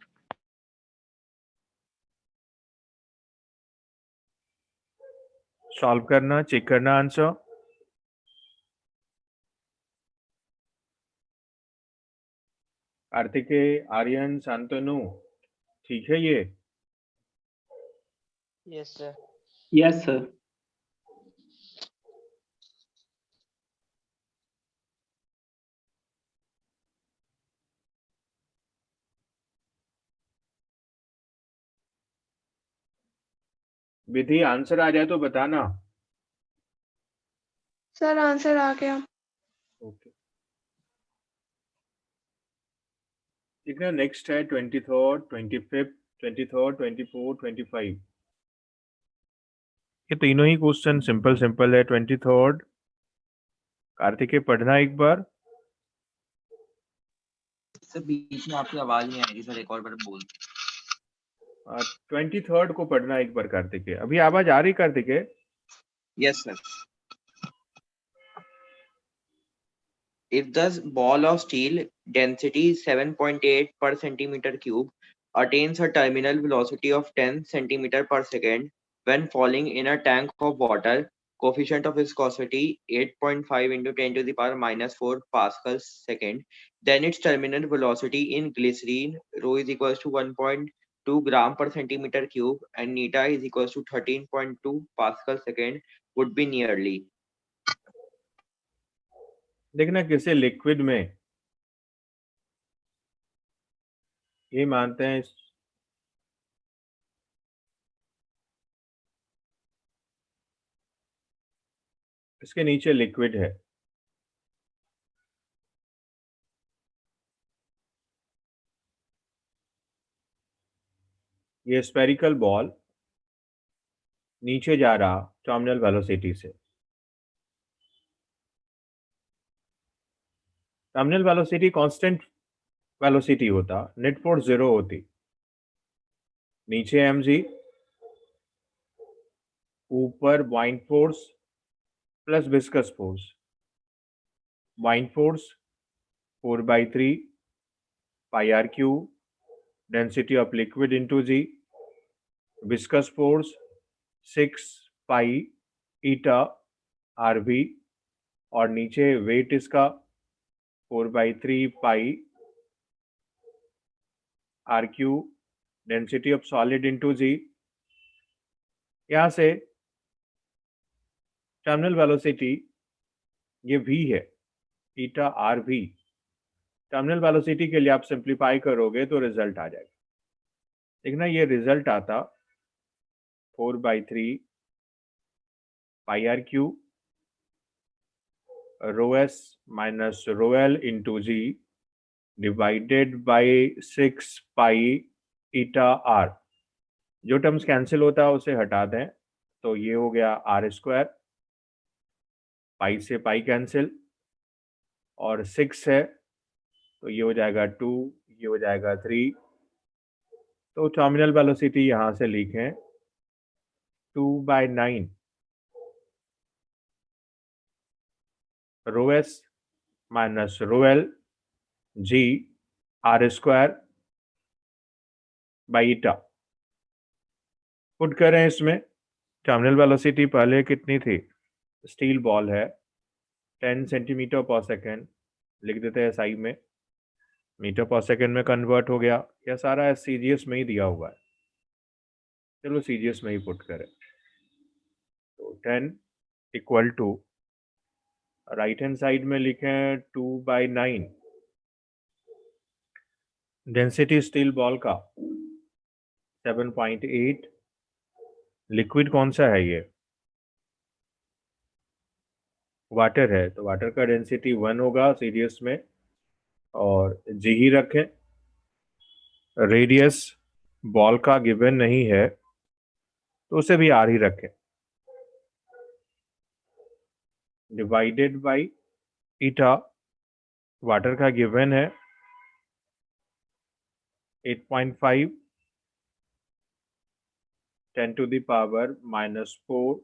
सॉल्व करना, चेक करना आंसर। कार्तिकेय, आर्यन, शांतनु, ठीक है ये? Yes, sir. Yes, sir. Vidhi answer आ जाए तो बताना। सर आंसर आ गया। ओके, ठीक है। नेक्स्ट है 23rd, 25th, 23rd, 24, 25। ये तीनों ही क्वेश्चन सिंपल सिंपल है। 23rd कार्तिकेय पढ़ना एक बार। सर बीच में आपकी आवाज नहीं आ रही सर, एक और बार बोल। 23rd को पढ़ना एक बार कार्तिकेय। अभी आवाज आ रही Kartikeya? Yes, sir. If the ball of steel density 7.8 per centimeter cube attains a terminal velocity of 10 centimeter per second when falling in a tank of water, coefficient of viscosity 8.5 into 10 to the power minus 4 pascals second, then its terminal velocity in glycerine rho is equals to 1.2 gram per centimeter cube and neta is equals to 13.2 pascal second would be nearly. देखना किसी liquid में ये मानते हैं इसके नीचे liquid है, ये स्फेरिकल बॉल नीचे जा रहा टर्मिनल वेलोसिटी से। टर्मिनल वेलोसिटी कांस्टेंट वेलोसिटी होता, नेट फोर्स 0 होती, नीचे mg, ऊपर buoyant force plus viscous force. Buoyant force 4/3 pi r cube density of liquid into g, viscous force 6 pi eta r v, और नीचे वेट इसका 4/3 pi r cube density of solid into g. यहां से terminal velocity ये v है, eta r v. Terminal velocity के लिए आप सिंप्लीफाई करोगे तो रिजल्ट आ जाएगा। देखना ये रिजल्ट आता 4/3 pi r cube rho s minus rho l into g divided by 6 pi eta r. जो टर्म्स कैंसिल होता है उसे हटा दें तो ये हो गया आर स्क्वायर, पाई से पाई कैंसिल, और 6 है तो ये हो जाएगा 2, ये हो जाएगा 3। तो टर्मिनल वेलोसिटी यहां से लिखें 2/9 rho s minus rho l g r square by eta. Put करें इसमें, टर्मिनल वेलोसिटी पहले कितनी थी, स्टील बॉल है 10 सेंटीमीटर पर सेकेंड, लिख देते हैं SI में, मीटर पर सेकेंड में कन्वर्ट हो गया। यह सारा CGS में ही दिया हुआ है, चलो CGS में ही पुट करें। तो 10 equal to right hand side में लिखें 2/9 डेंसिटी स्टील बॉल का 7.8। लिक्विड कौन सा है, ये वाटर है, तो वाटर का डेंसिटी 1 होगा सीरियस में, और जी ही रखें। रेडियस बॉल का गिवन नहीं है तो उसे भी आर ही रखें, डिवाइडेड बाई ईटा। वाटर का गिवन है 8.5 10 to the power -4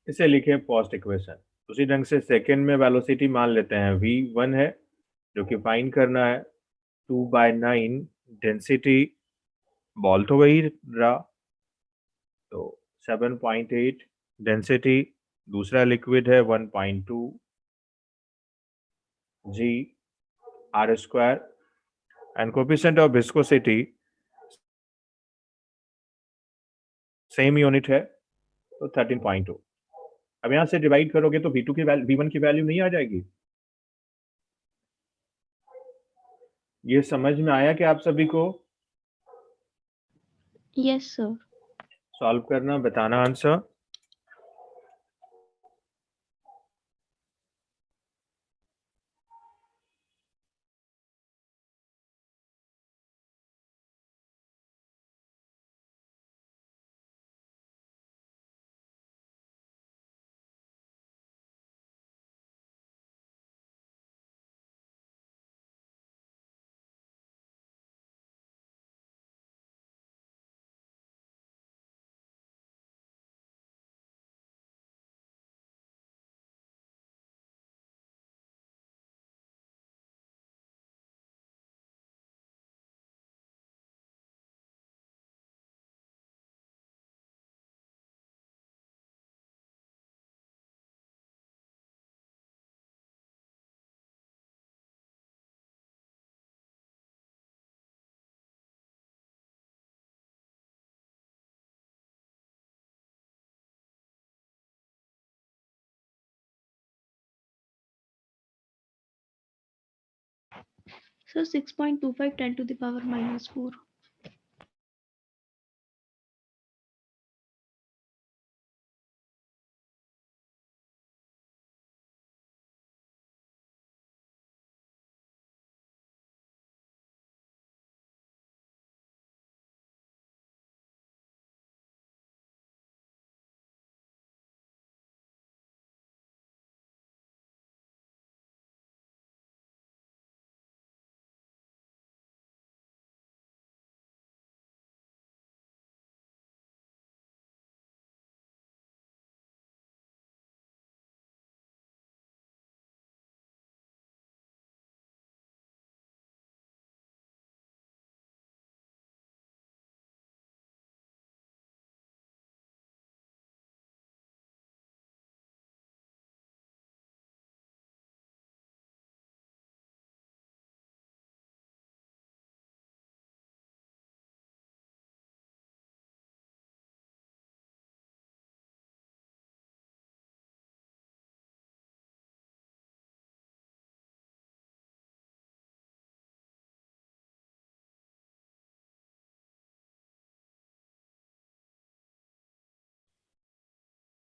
इसे लिखें फर्स्ट इक्वेशन। उसी ढंग से सेकेंड में वेलोसिटी मान लेते हैं v1 है जो कि फाइंड करना है। 2/9 डेंसिटी बॉल तो वही रहा, तो 7.8 डेंसिटी, दूसरा लिक्विड है 1.2 g r square, and coefficient of viscosity same unit है तो 13.2। अब यहां से डिवाइड करोगे तो v2 की v1 की वैल्यू नहीं आ जाएगी। ये समझ में आया कि आप सभी को? Yes, sir. सॉल्व करना, बताना answer. So 6.25 10 to the power minus 4.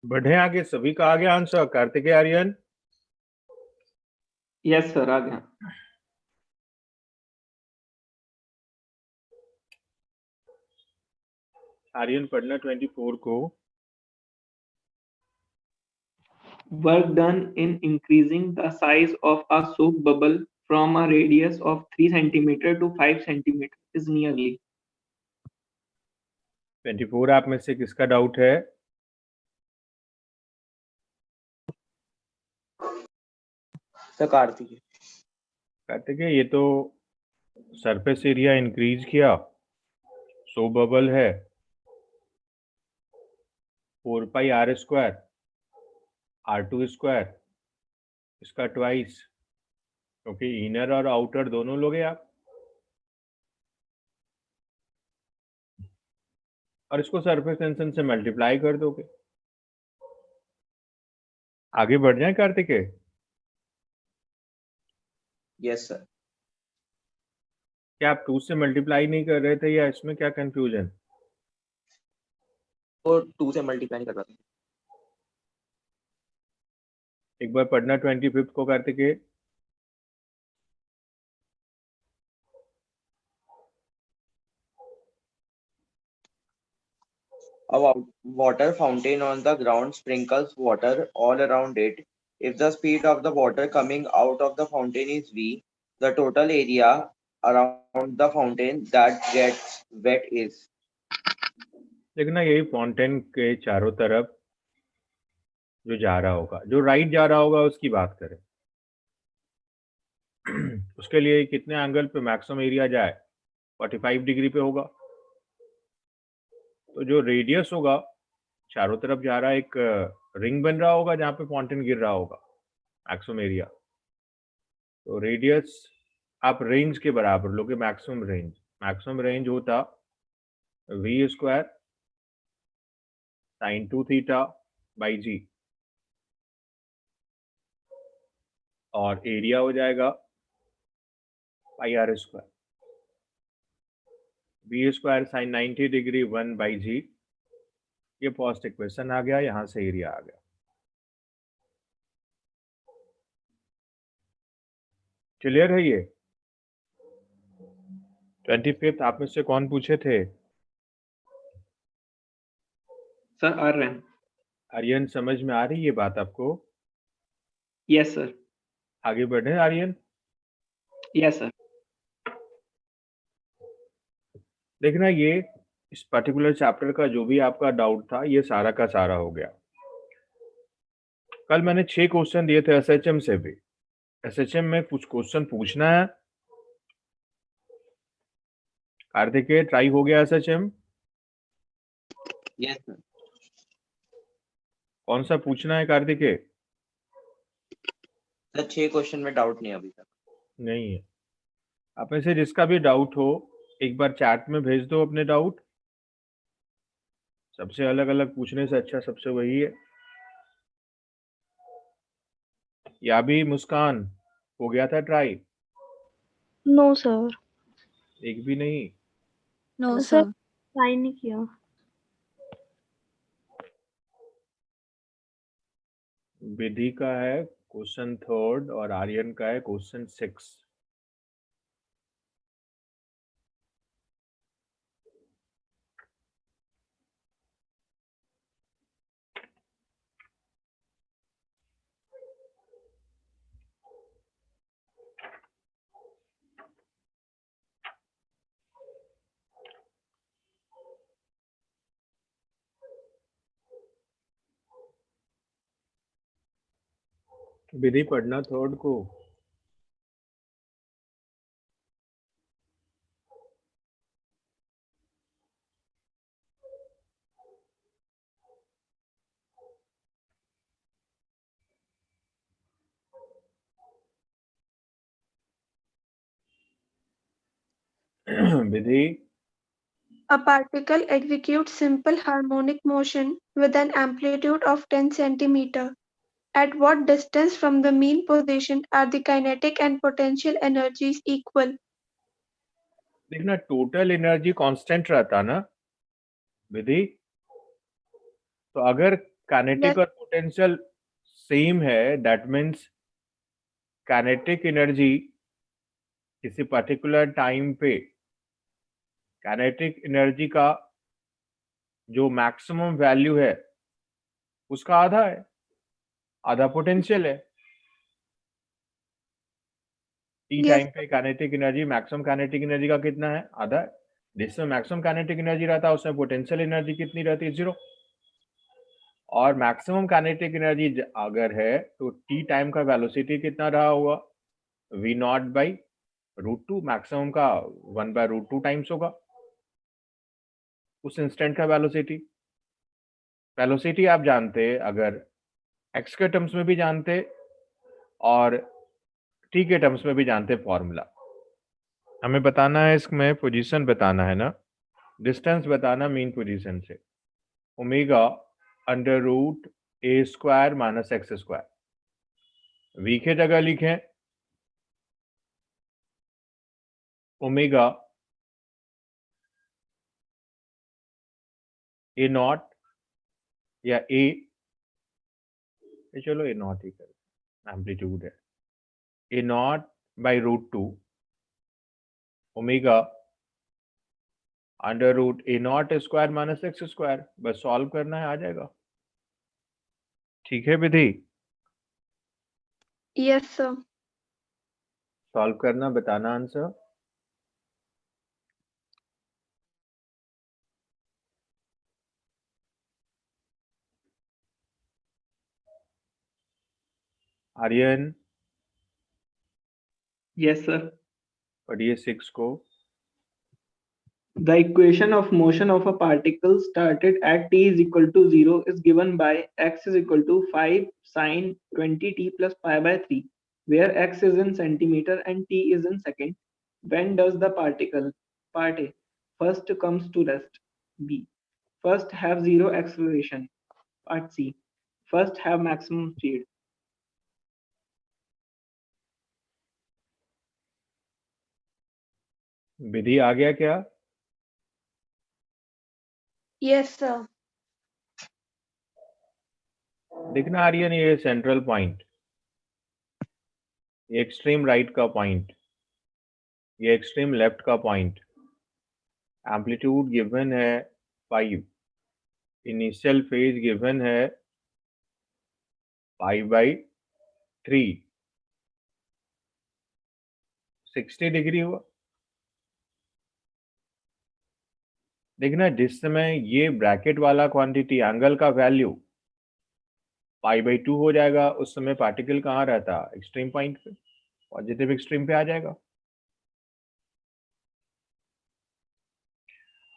बढ़े आगे, सभी का आ गया answer? Kartikeya, Aryan? Yes sir, आ गया। आर्यन पढ़ना 24 को। Work done in increasing the size of a soap bubble from a radius of 3 centimeter to 5 centimeter is nearly. 24 आप में से किसका डाउट है? सर कार्तिक। कार्तिकेय, ये तो सरफेस एरिया इंक्रीज किया, सो बबल है 4 pi r square R2 square, इसका ट्वाइस, क्योंकि इनर और आउटर दोनों लोगे आप, और इसको सरफेस टेंशन से मल्टीप्लाई कर दोगे। आगे बढ़ जाए कार्तिकेय? Yes sir. क्या आप 2 से मल्टीप्लाई नहीं कर रहे थे, या इसमें क्या कंफ्यूजन? तो 2 से मल्टीप्लाई नहीं कर रहा था। एक बार पढ़ना 25 को Kartikeya. A water fountain on the ground sprinkles water all around it. If the speed of the water coming out of the fountain is v, the total area around the fountain that gets wet is. देखना, यही fountain के चारों तरफ जो जा रहा होगा, जो राइट जा रहा होगा उसकी बात करें। उसके लिए कितने एंगल पे मैक्सिमम एरिया जाए? 45 डिग्री पे होगा। तो जो रेडियस होगा, चारों तरफ जा रहा है, एक रिंग बन रहा होगा जहां पे फाउंटेन गिर रहा होगा, मैक्सिमम एरिया। तो रेडियस आप रेंज के बराबर लोगे, मैक्सिमम रेंज होता v square sin 2 theta by g, और एरिया हो जाएगा pi r square, v square sin 90 degree 1 by g. ये फर्स्ट इक्वेशन आ गया, यहां से एरिया आ गया। क्लियर है ये? 25 आप में से कौन पूछे थे? सर आर्यन। आर्यन, समझ में आ रही है बात आपको? Yes sir. आगे बढ़े आर्यन। यस सर। देखना, ये इस पर्टिकुलर चैप्टर का जो भी आपका डाउट था, ये सारा का सारा हो गया। कल मैंने 6 क्वेश्चन दिए थे एसएचएम से भी। एसएचएम में कुछ क्वेश्चन पूछना है। कार्तिकेय, ट्राई हो गया एसएचएम? Yes sir. कौन सा पूछना है कार्तिकेय? सर 6 क्वेश्चन में डाउट नहीं अभी तक। नहीं है। आप में से जिसका भी डाउट हो, एक बार चैट में भेज दो अपने डाउट। सबसे अलग अलग पूछने से अच्छा सबसे वही है। या भी मुस्कान, हो गया था ट्राई? No sir. एक भी नहीं? No, sir sir. ट्राई नहीं किया। विधि का है क्वेश्चन 3 और आर्यन का है क्वेश्चन 6। विधि पढ़ना 3 को। विधि। A particle executes simple harmonic motion with an amplitude of 10 centimeter. At what distance from the mean position are the kinetic and potential energies equal? देखना टोटल एनर्जी कांस्टेंट रहता ना विधि, तो अगर काइनेटिक Yes, और potential same है that means kinetic energy किसी particular time पे kinetic energy का जो मैक्सिमम वैल्यू है उसका आधा है, आधा पोटेंशियल है। टी yes, टाइम पे kinetic energy maximum kinetic energy का कितना है, आधा है। जिसमें मैक्सिमम काइनेटिक एनर्जी रहता है उसमें पोटेंशियल एनर्जी कितनी रहती है, 0। और मैक्सिमम काइनेटिक एनर्जी अगर है तो टी टाइम का वेलोसिटी कितना रहा होगा, v0/√2। मैक्सिमम का 1/√2 टाइम्स होगा उस इंस्टेंट का वेलोसिटी। वेलोसिटी आप जानते अगर एक्स के टर्म्स में भी जानते और टी के टर्म्स में भी जानते फॉर्मूला। हमें बताना है इसमें पोजीशन बताना है ना, डिस्टेंस बताना मीन पोजीशन से। Omega √a² - x²। v के जगह लिखें ओमेगा a0 या a, चलो a0 ही करें, एम्पलीट्यूड है, a0/√2 ओमेगा √a0² - x²। बस सॉल्व करना है, आ जाएगा। ठीक है विधि, yes, sir. सॉल्व करना, बताना आंसर। Aryan Yes, sir. पढ़िए 6 को। The equation of motion of a particle started at t is equal to 0 is given by x is equal to 5 sine 20t plus pi by 3, where x is in centimeter and t is in second. When does the particle, part A, first comes to rest? B, first have zero acceleration. Part C, first have maximum speed. विधि आ गया क्या? Yes, sir. देखना आर्यन, ये central point, ये extreme right का point, ये extreme left का point. Amplitude given है 5, initial phase given है π/3, 60 डिग्री हुआ। देखना जिस समय ये ब्रैकेट वाला क्वांटिटी एंगल का वैल्यू π/2 हो जाएगा उस समय पार्टिकल कहाँ रहता, एक्सट्रीम पॉइंट पे, पॉजिटिव एक्सट्रीम पे आ जाएगा।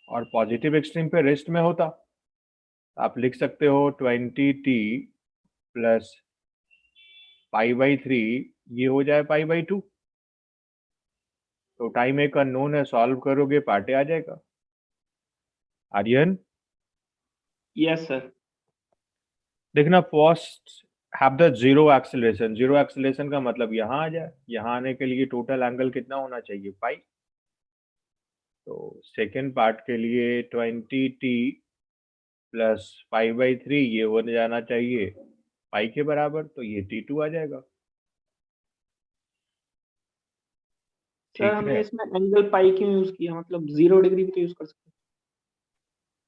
और पॉजिटिव एक्सट्रीम पे रेस्ट में होता, आप लिख सकते हो 20t प्लस π/3, ये हो जाए π/2। तो टाइम एक अननोन है, सॉल्व करोगे पार्टे आ जाएगा। Aryan Yes, sir. देखना first have the zero acceleration. Zero acceleration का मतलब यहाँ आ जाए, यहाँ आने के लिए टोटल एंगल कितना होना चाहिए, पाई। तो सेकेंड पार्ट के लिए 20t प्लस 5/3 ये हो जाना चाहिए पाई के बराबर, तो ये t2 आ जाएगा। सर हमने इसमें एंगल पाई क्यों यूज किया, मतलब 0 डिग्री भी तो यूज कर सकते हैं।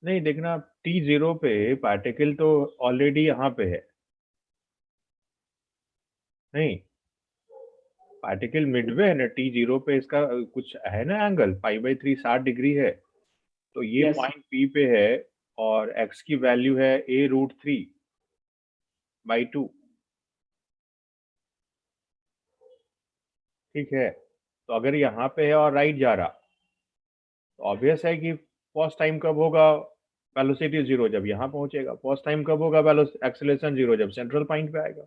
नहीं देखना, t0 पे पार्टिकल तो ऑलरेडी यहाँ पे है, नहीं पार्टिकल मिडवे है ना t0 पे, इसका कुछ है ना एंगल π/3 60 डिग्री है, तो ये Yes. पॉइंट P पे है और x की वैल्यू है a√3/2। ठीक है, तो अगर यहाँ पे है और राइट जा रहा, तो ऑब्वियस है कि फर्स्ट टाइम कब होगा, वेलोसिटी 0 जब यहाँ पहुंचेगा। फर्स्ट टाइम कब होगा एक्सेलरेशन 0, जब सेंट्रल पॉइंट पे आएगा।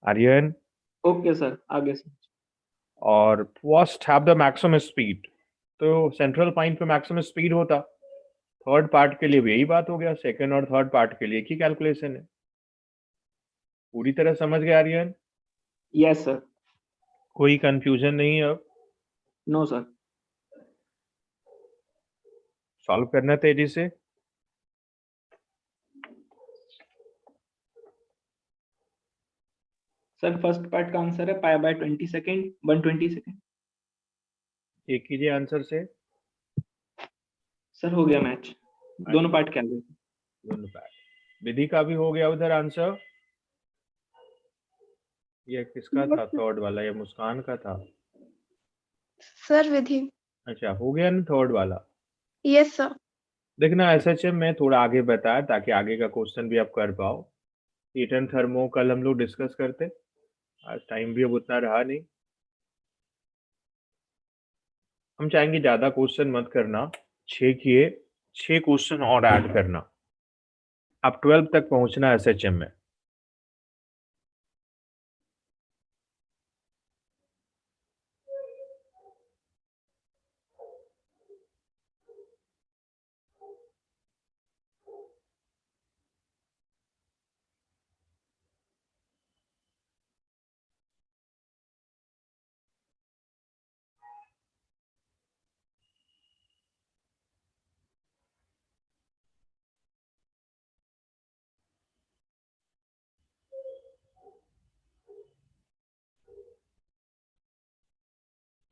आर्यन, ओके सर, आगे सर। और first have the maximum speed, तो सेंट्रल पॉइंट पे मैक्सिमम स्पीड होता। थर्ड पार्ट के लिए भी यही बात हो गया, सेकंड और थर्ड पार्ट के लिए एक ही कैलकुलेशन है। पूरी तरह समझ गए आर्यन? Yes sir. कोई कंफ्यूजन नहीं है अब? No sir. सॉल्व करना तेजी से। सर फर्स्ट पार्ट का आंसर है π/20 सेकेंड 120 सेकेंड। एक कीजिए आंसर से। सर हो गया मैच, दोनों पार्ट क्या गए। दोनों पार्ट। विधि का भी हो गया उधर आंसर। ये किसका था थर्ड वाला, ये मुस्कान का था? सर विधि। अच्छा हो गया ना थर्ड वाला। यस सर। देखना एसएचएम में थोड़ा आगे बताया ताकि आगे का क्वेश्चन भी आप कर पाओ। हीट एंड थर्मो कल हम लोग डिस्कस करते, आज टाइम भी अब उतना रहा नहीं। हम चाहेंगे ज्यादा क्वेश्चन मत करना, 6 किए, 6 क्वेश्चन और ऐड करना। अब 12 तक पहुंचना एसएचएम में।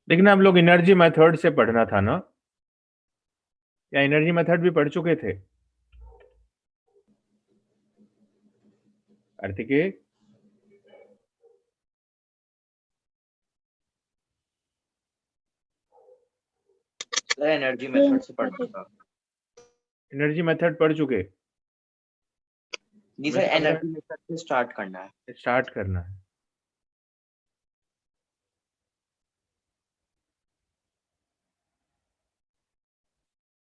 देखना हम लोग एनर्जी मेथड से पढ़ना था ना, या एनर्जी मेथड भी पढ़ चुके थे? कार्तिकेय, एनर्जी मेथड से पढ़ना था। एनर्जी मेथड पढ़ चुके? नहीं सर, एनर्जी मेथड से स्टार्ट करना है। स्टार्ट करना है।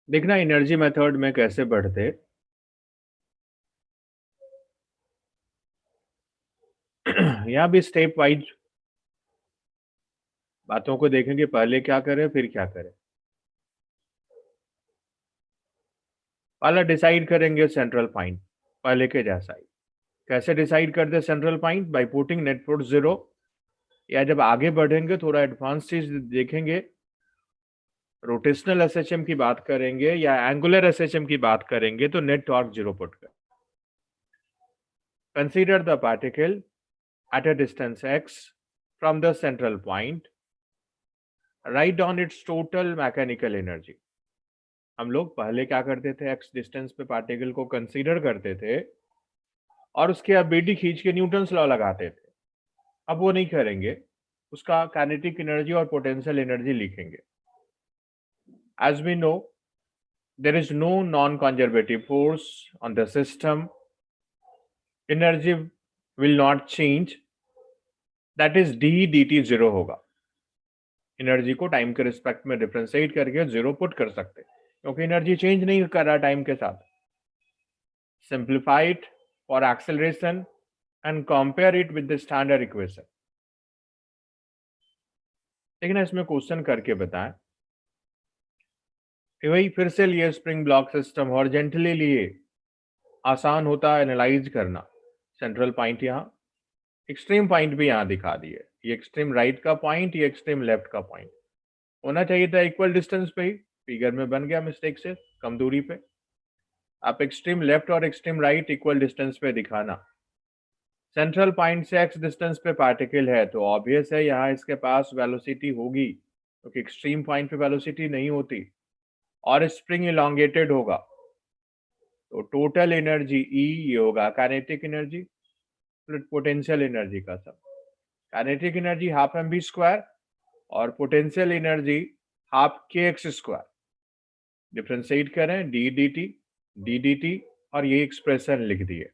देखना एनर्जी मेथड में कैसे पढ़ते, यहाँ भी स्टेप वाइज बातों को देखेंगे, पहले क्या करें फिर क्या करें। पहले डिसाइड करेंगे सेंट्रल पॉइंट, पहले के जैसा ही। कैसे डिसाइड करते central point? By putting net force 0, या जब आगे बढ़ेंगे थोड़ा एडवांस चीज देखेंगे, रोटेशनल एसएचएम की बात करेंगे या एंगुलर एसएचएम की बात करेंगे, तो नेट टॉर्क 0 पुट कर। Consider the particle at a distance x from the central point, write down its total mechanical energy। हम लोग पहले क्या करते थे, x डिस्टेंस पे पार्टिकल को कंसीडर करते थे और उसके एबिलिटी खींच के न्यूटन्स लॉ लगाते थे। अब वो नहीं करेंगे, उसका काइनेटिक एनर्जी और पोटेंशियल एनर्जी लिखेंगे। As we know there is no non conservative force on the system, energy will not change, that is d dt 0 होगा। एनर्जी को टाइम के रिस्पेक्ट में डिफरेंशिएट करके 0 पुट कर सकते, क्योंकि एनर्जी चेंज नहीं कर रहा टाइम के साथ। Simplify it for acceleration and compare it with the standard equation. लेकिन इसमें क्वेश्चन करके बताएं। वही फिर से लिए स्प्रिंग ब्लॉक सिस्टम, हॉरिजॉन्टली लिए आसान होता है एनालाइज करना। सेंट्रल पॉइंट यहाँ, एक्सट्रीम पॉइंट भी यहाँ दिखा दिए, ये एक्सट्रीम राइट का पॉइंट, ये एक्सट्रीम लेफ्ट का पॉइंट होना चाहिए था इक्वल डिस्टेंस पे ही, फिगर में बन गया मिस्टेक से कम दूरी पे। आप एक्सट्रीम लेफ्ट और एक्सट्रीम राइट इक्वल डिस्टेंस पे दिखाना। सेंट्रल पॉइंट से एक्स डिस्टेंस पे पार्टिकल है तो ऑब्वियस है यहाँ इसके पास वेलोसिटी होगी, क्योंकि एक्सट्रीम पॉइंट पे वेलोसिटी नहीं होती, और स्प्रिंग इलोंगेटेड होगा, तो टोटल एनर्जी ई ये होगा काइनेटिक एनर्जी पोटेंशियल एनर्जी का सब। Kinetic energy half m v square और potential energy half k x square. Differentiate करें डी डी टी और ये एक्सप्रेशन लिख दिए।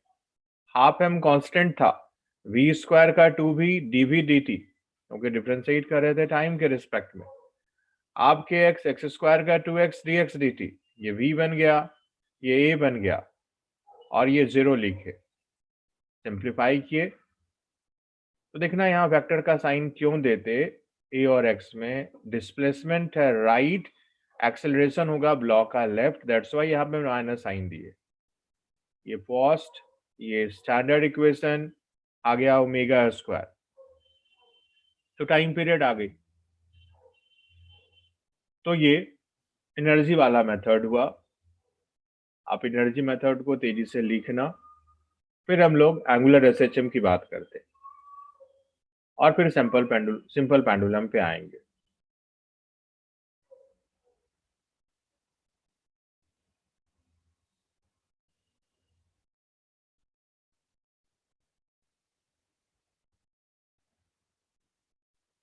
हाफ एम कांस्टेंट था, वी स्क्वायर का 2v dv dt, क्योंकि डिफ्रेंशिएट कर रहे थे टाइम के रिस्पेक्ट में। आप के एक्स एक्स स्क्वायर का 2x dx dt, ये v बन गया, ये a बन गया, और ये 0 लिखे। सिंप्लीफाई किए तो देखना यहाँ वेक्टर का साइन क्यों देते, a और x में डिस्प्लेसमेंट है राइट, एक्सेलरेशन होगा ब्लॉक का लेफ्ट, दैट्स वाई यहाँ पे माइनस साइन दिए। ये फर्स्ट, ये स्टैंडर्ड इक्वेशन आ गया ओमेगा स्क्वायर, तो टाइम पीरियड आ गई। तो ये एनर्जी वाला मेथड हुआ। आप एनर्जी मेथड को तेजी से लिखना, फिर हम लोग एंगुलर एसएचएम की बात करते हैं, और फिर सिंपल पेंडुलम पे आएंगे।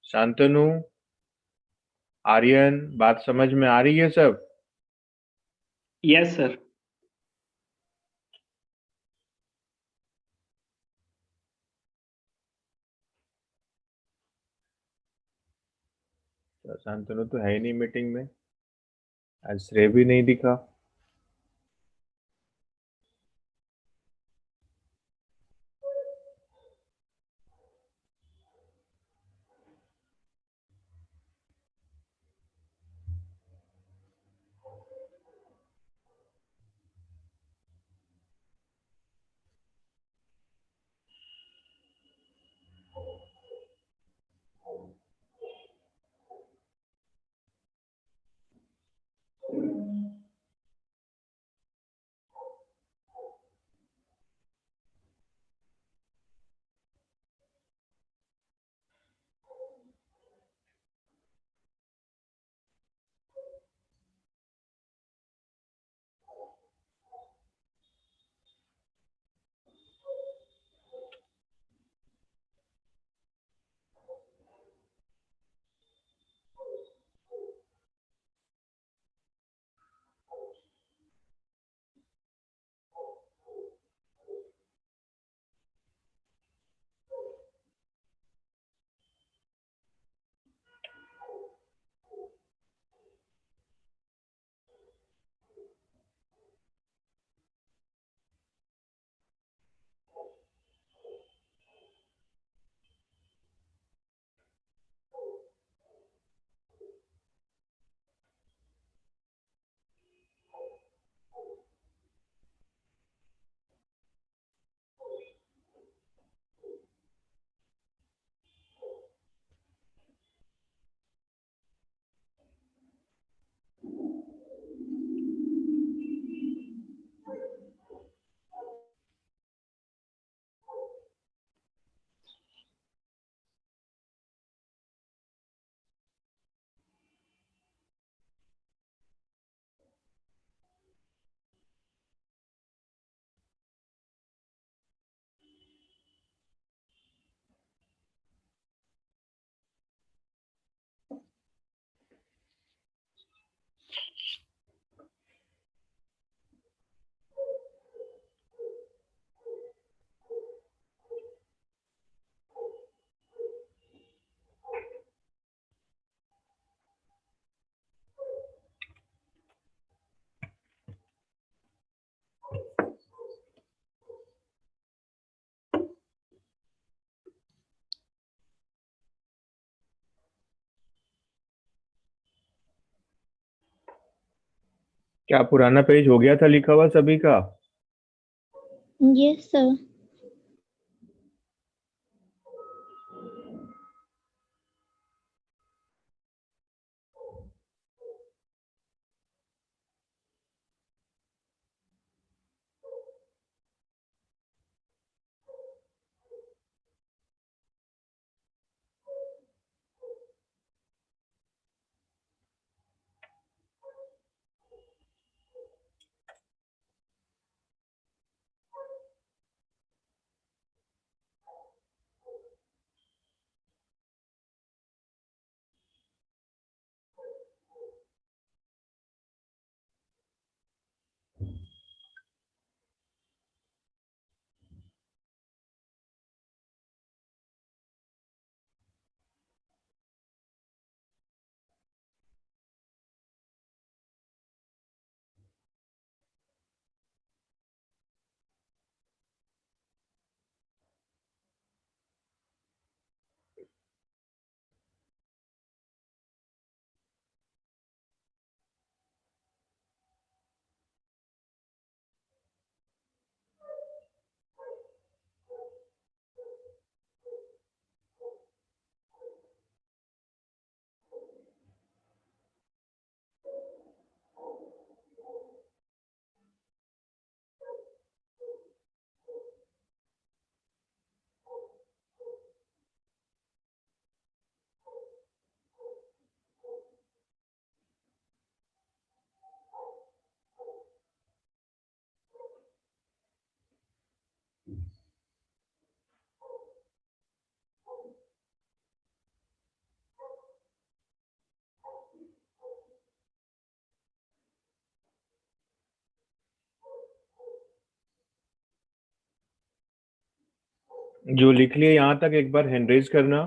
शांतनु, आर्यन, बात समझ में आ रही है सब? Yes sir. शांतनु तो है ही नहीं मीटिंग में, आज श्रेय भी नहीं दिखा। क्या पुराना पेज हो गया था लिखा हुआ सभी का? Yes, sir. जो लिख लिए यहाँ तक एक बार हैंड रेज करना।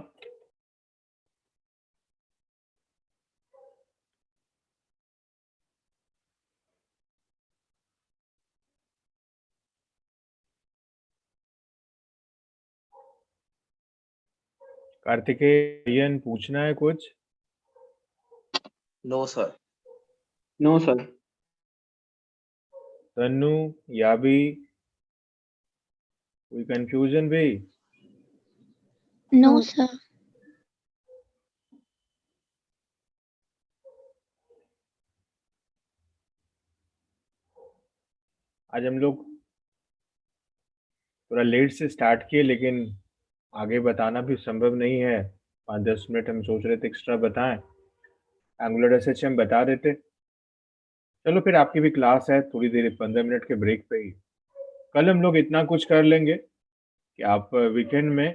कार्तिकेयन पूछना है कुछ? No, sir. No, sir. Tannu, याबी, कोई कंफ्यूजन भी? No, No. sir. आज हम लोग थोड़ा लेट से स्टार्ट किए, लेकिन आगे बताना भी संभव नहीं है। 5-10 मिनट हम सोच रहे थे एक्स्ट्रा बताएं, एंगुलर एसएचएम बता देते। चलो फिर आपकी भी क्लास है, थोड़ी देर 15 मिनट के ब्रेक पे ही कल हम लोग इतना कुछ कर लेंगे कि आप वीकेंड में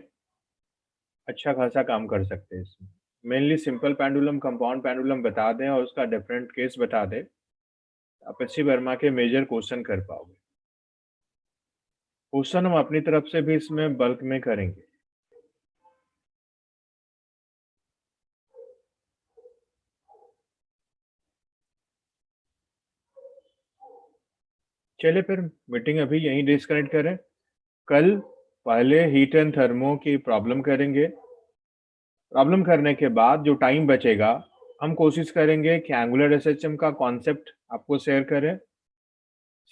अच्छा खासा काम कर सकते हैं इसमें। Mainly simple pendulum, compound pendulum बता दें और उसका डिफरेंट केस बता दें, आप अच्छी वर्मा के मेजर क्वेश्चन कर पाओगे। क्वेश्चन हम अपनी तरफ से भी इसमें बल्क में करेंगे। चलिए फिर मीटिंग अभी यहीं डिस्कनेक्ट करें। कल पहले हीट एंड थर्मो की प्रॉब्लम करेंगे। प्रॉब्लम करने के बाद जो टाइम बचेगा हम कोशिश करेंगे कि एंगुलर एसएचएम का कॉन्सेप्ट आपको शेयर करें।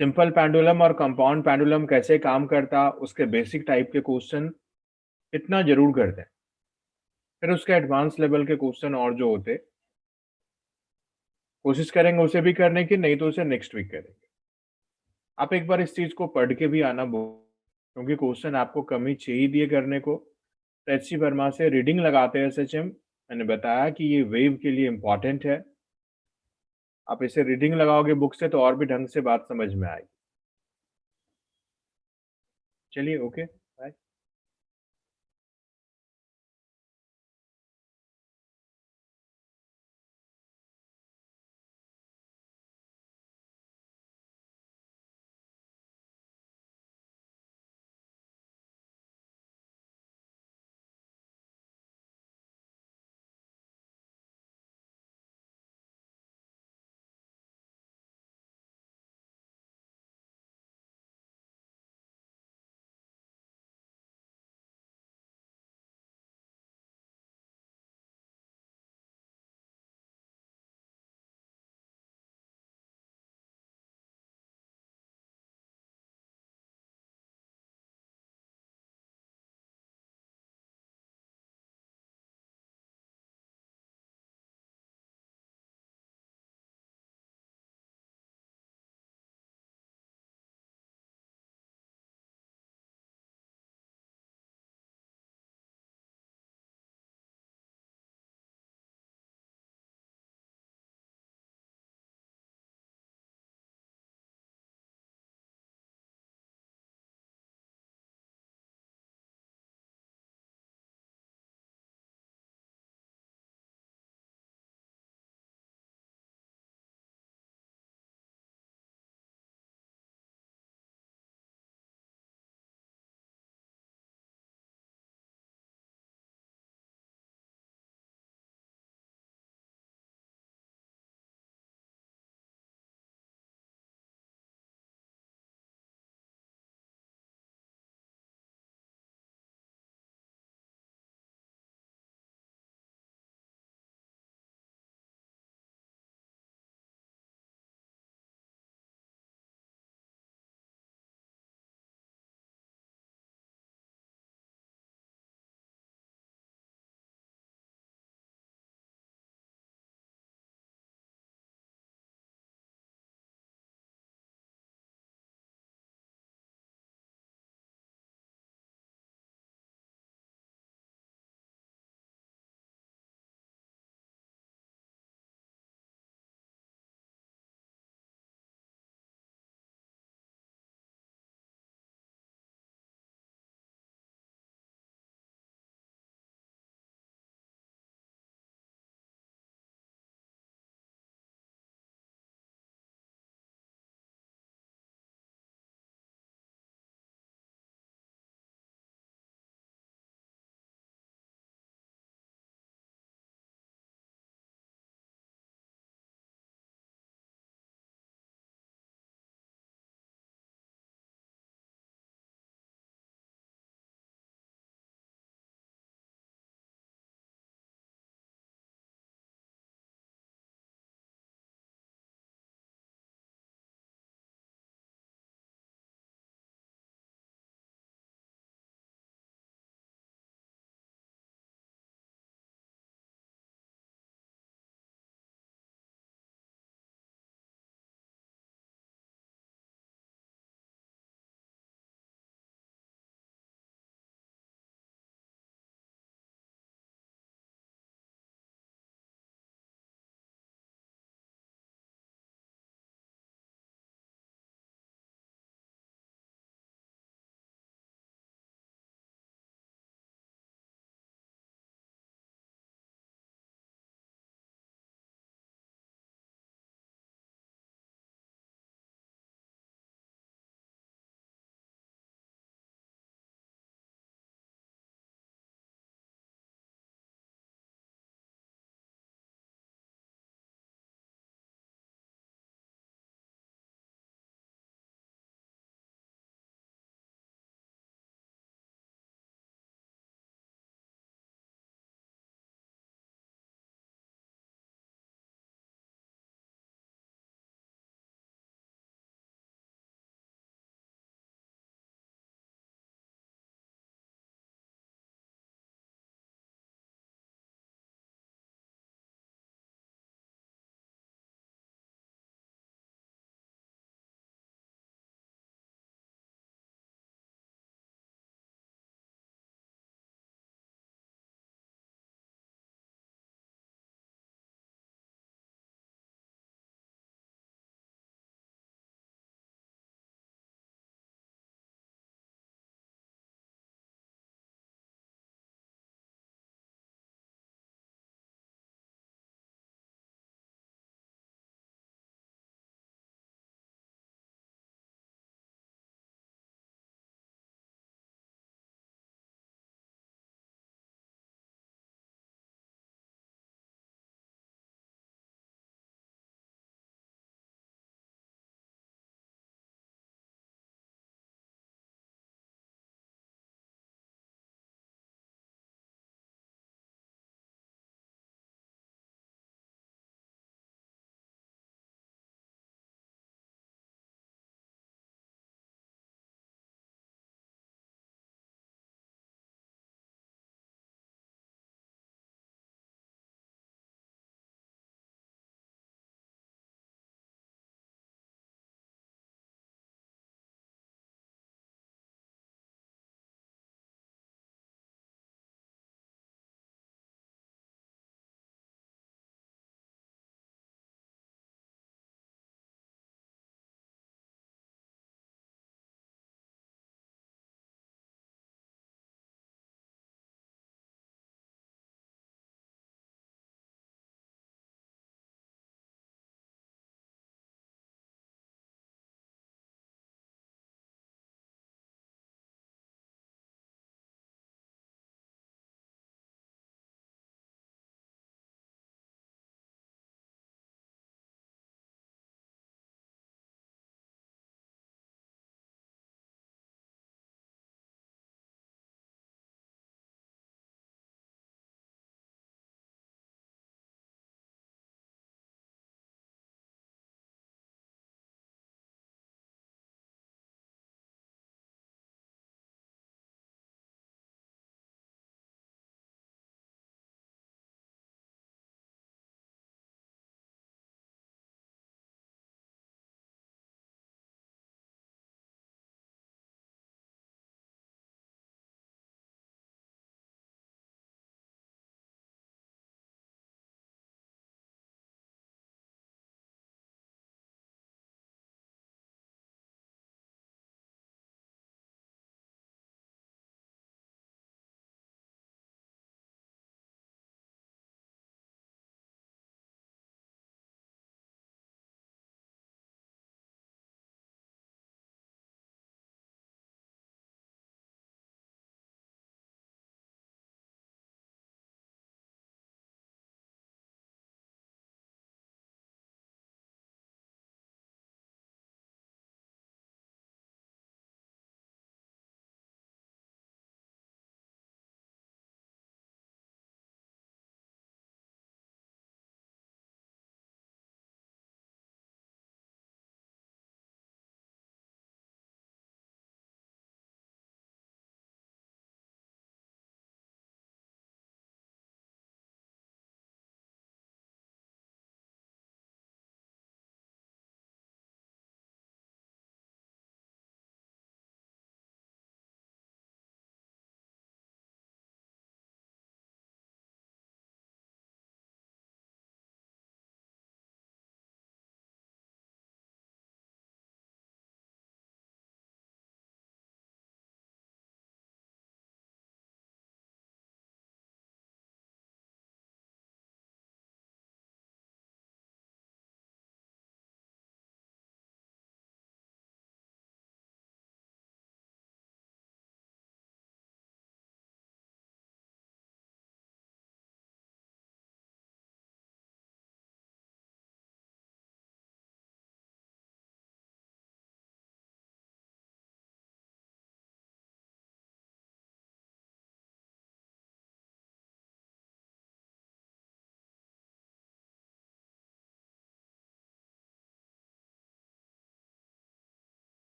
सिंपल पेंडुलम और कंपाउंड पेंडुलम कैसे काम करता, उसके बेसिक टाइप के क्वेश्चन इतना जरूर कर दें। फिर उसके एडवांस लेवल के क्वेश्चन और जो होते कोशिश करेंगे उसे भी करने की, नहीं तो उसे नेक्स्ट वीक करेंगे। आप एक बार इस चीज को पढ़ के भी आना क्योंकि क्वेश्चन आपको कम ही चाहिए दिए करने को। तो एच.सी. वर्मा से रीडिंग लगाते हैं एसएचएम, मैंने बताया कि ये वेव के लिए इंपॉर्टेंट है। आप इसे रीडिंग लगाओगे बुक से तो और भी ढंग से बात समझ में आएगी। चलिए, ओके।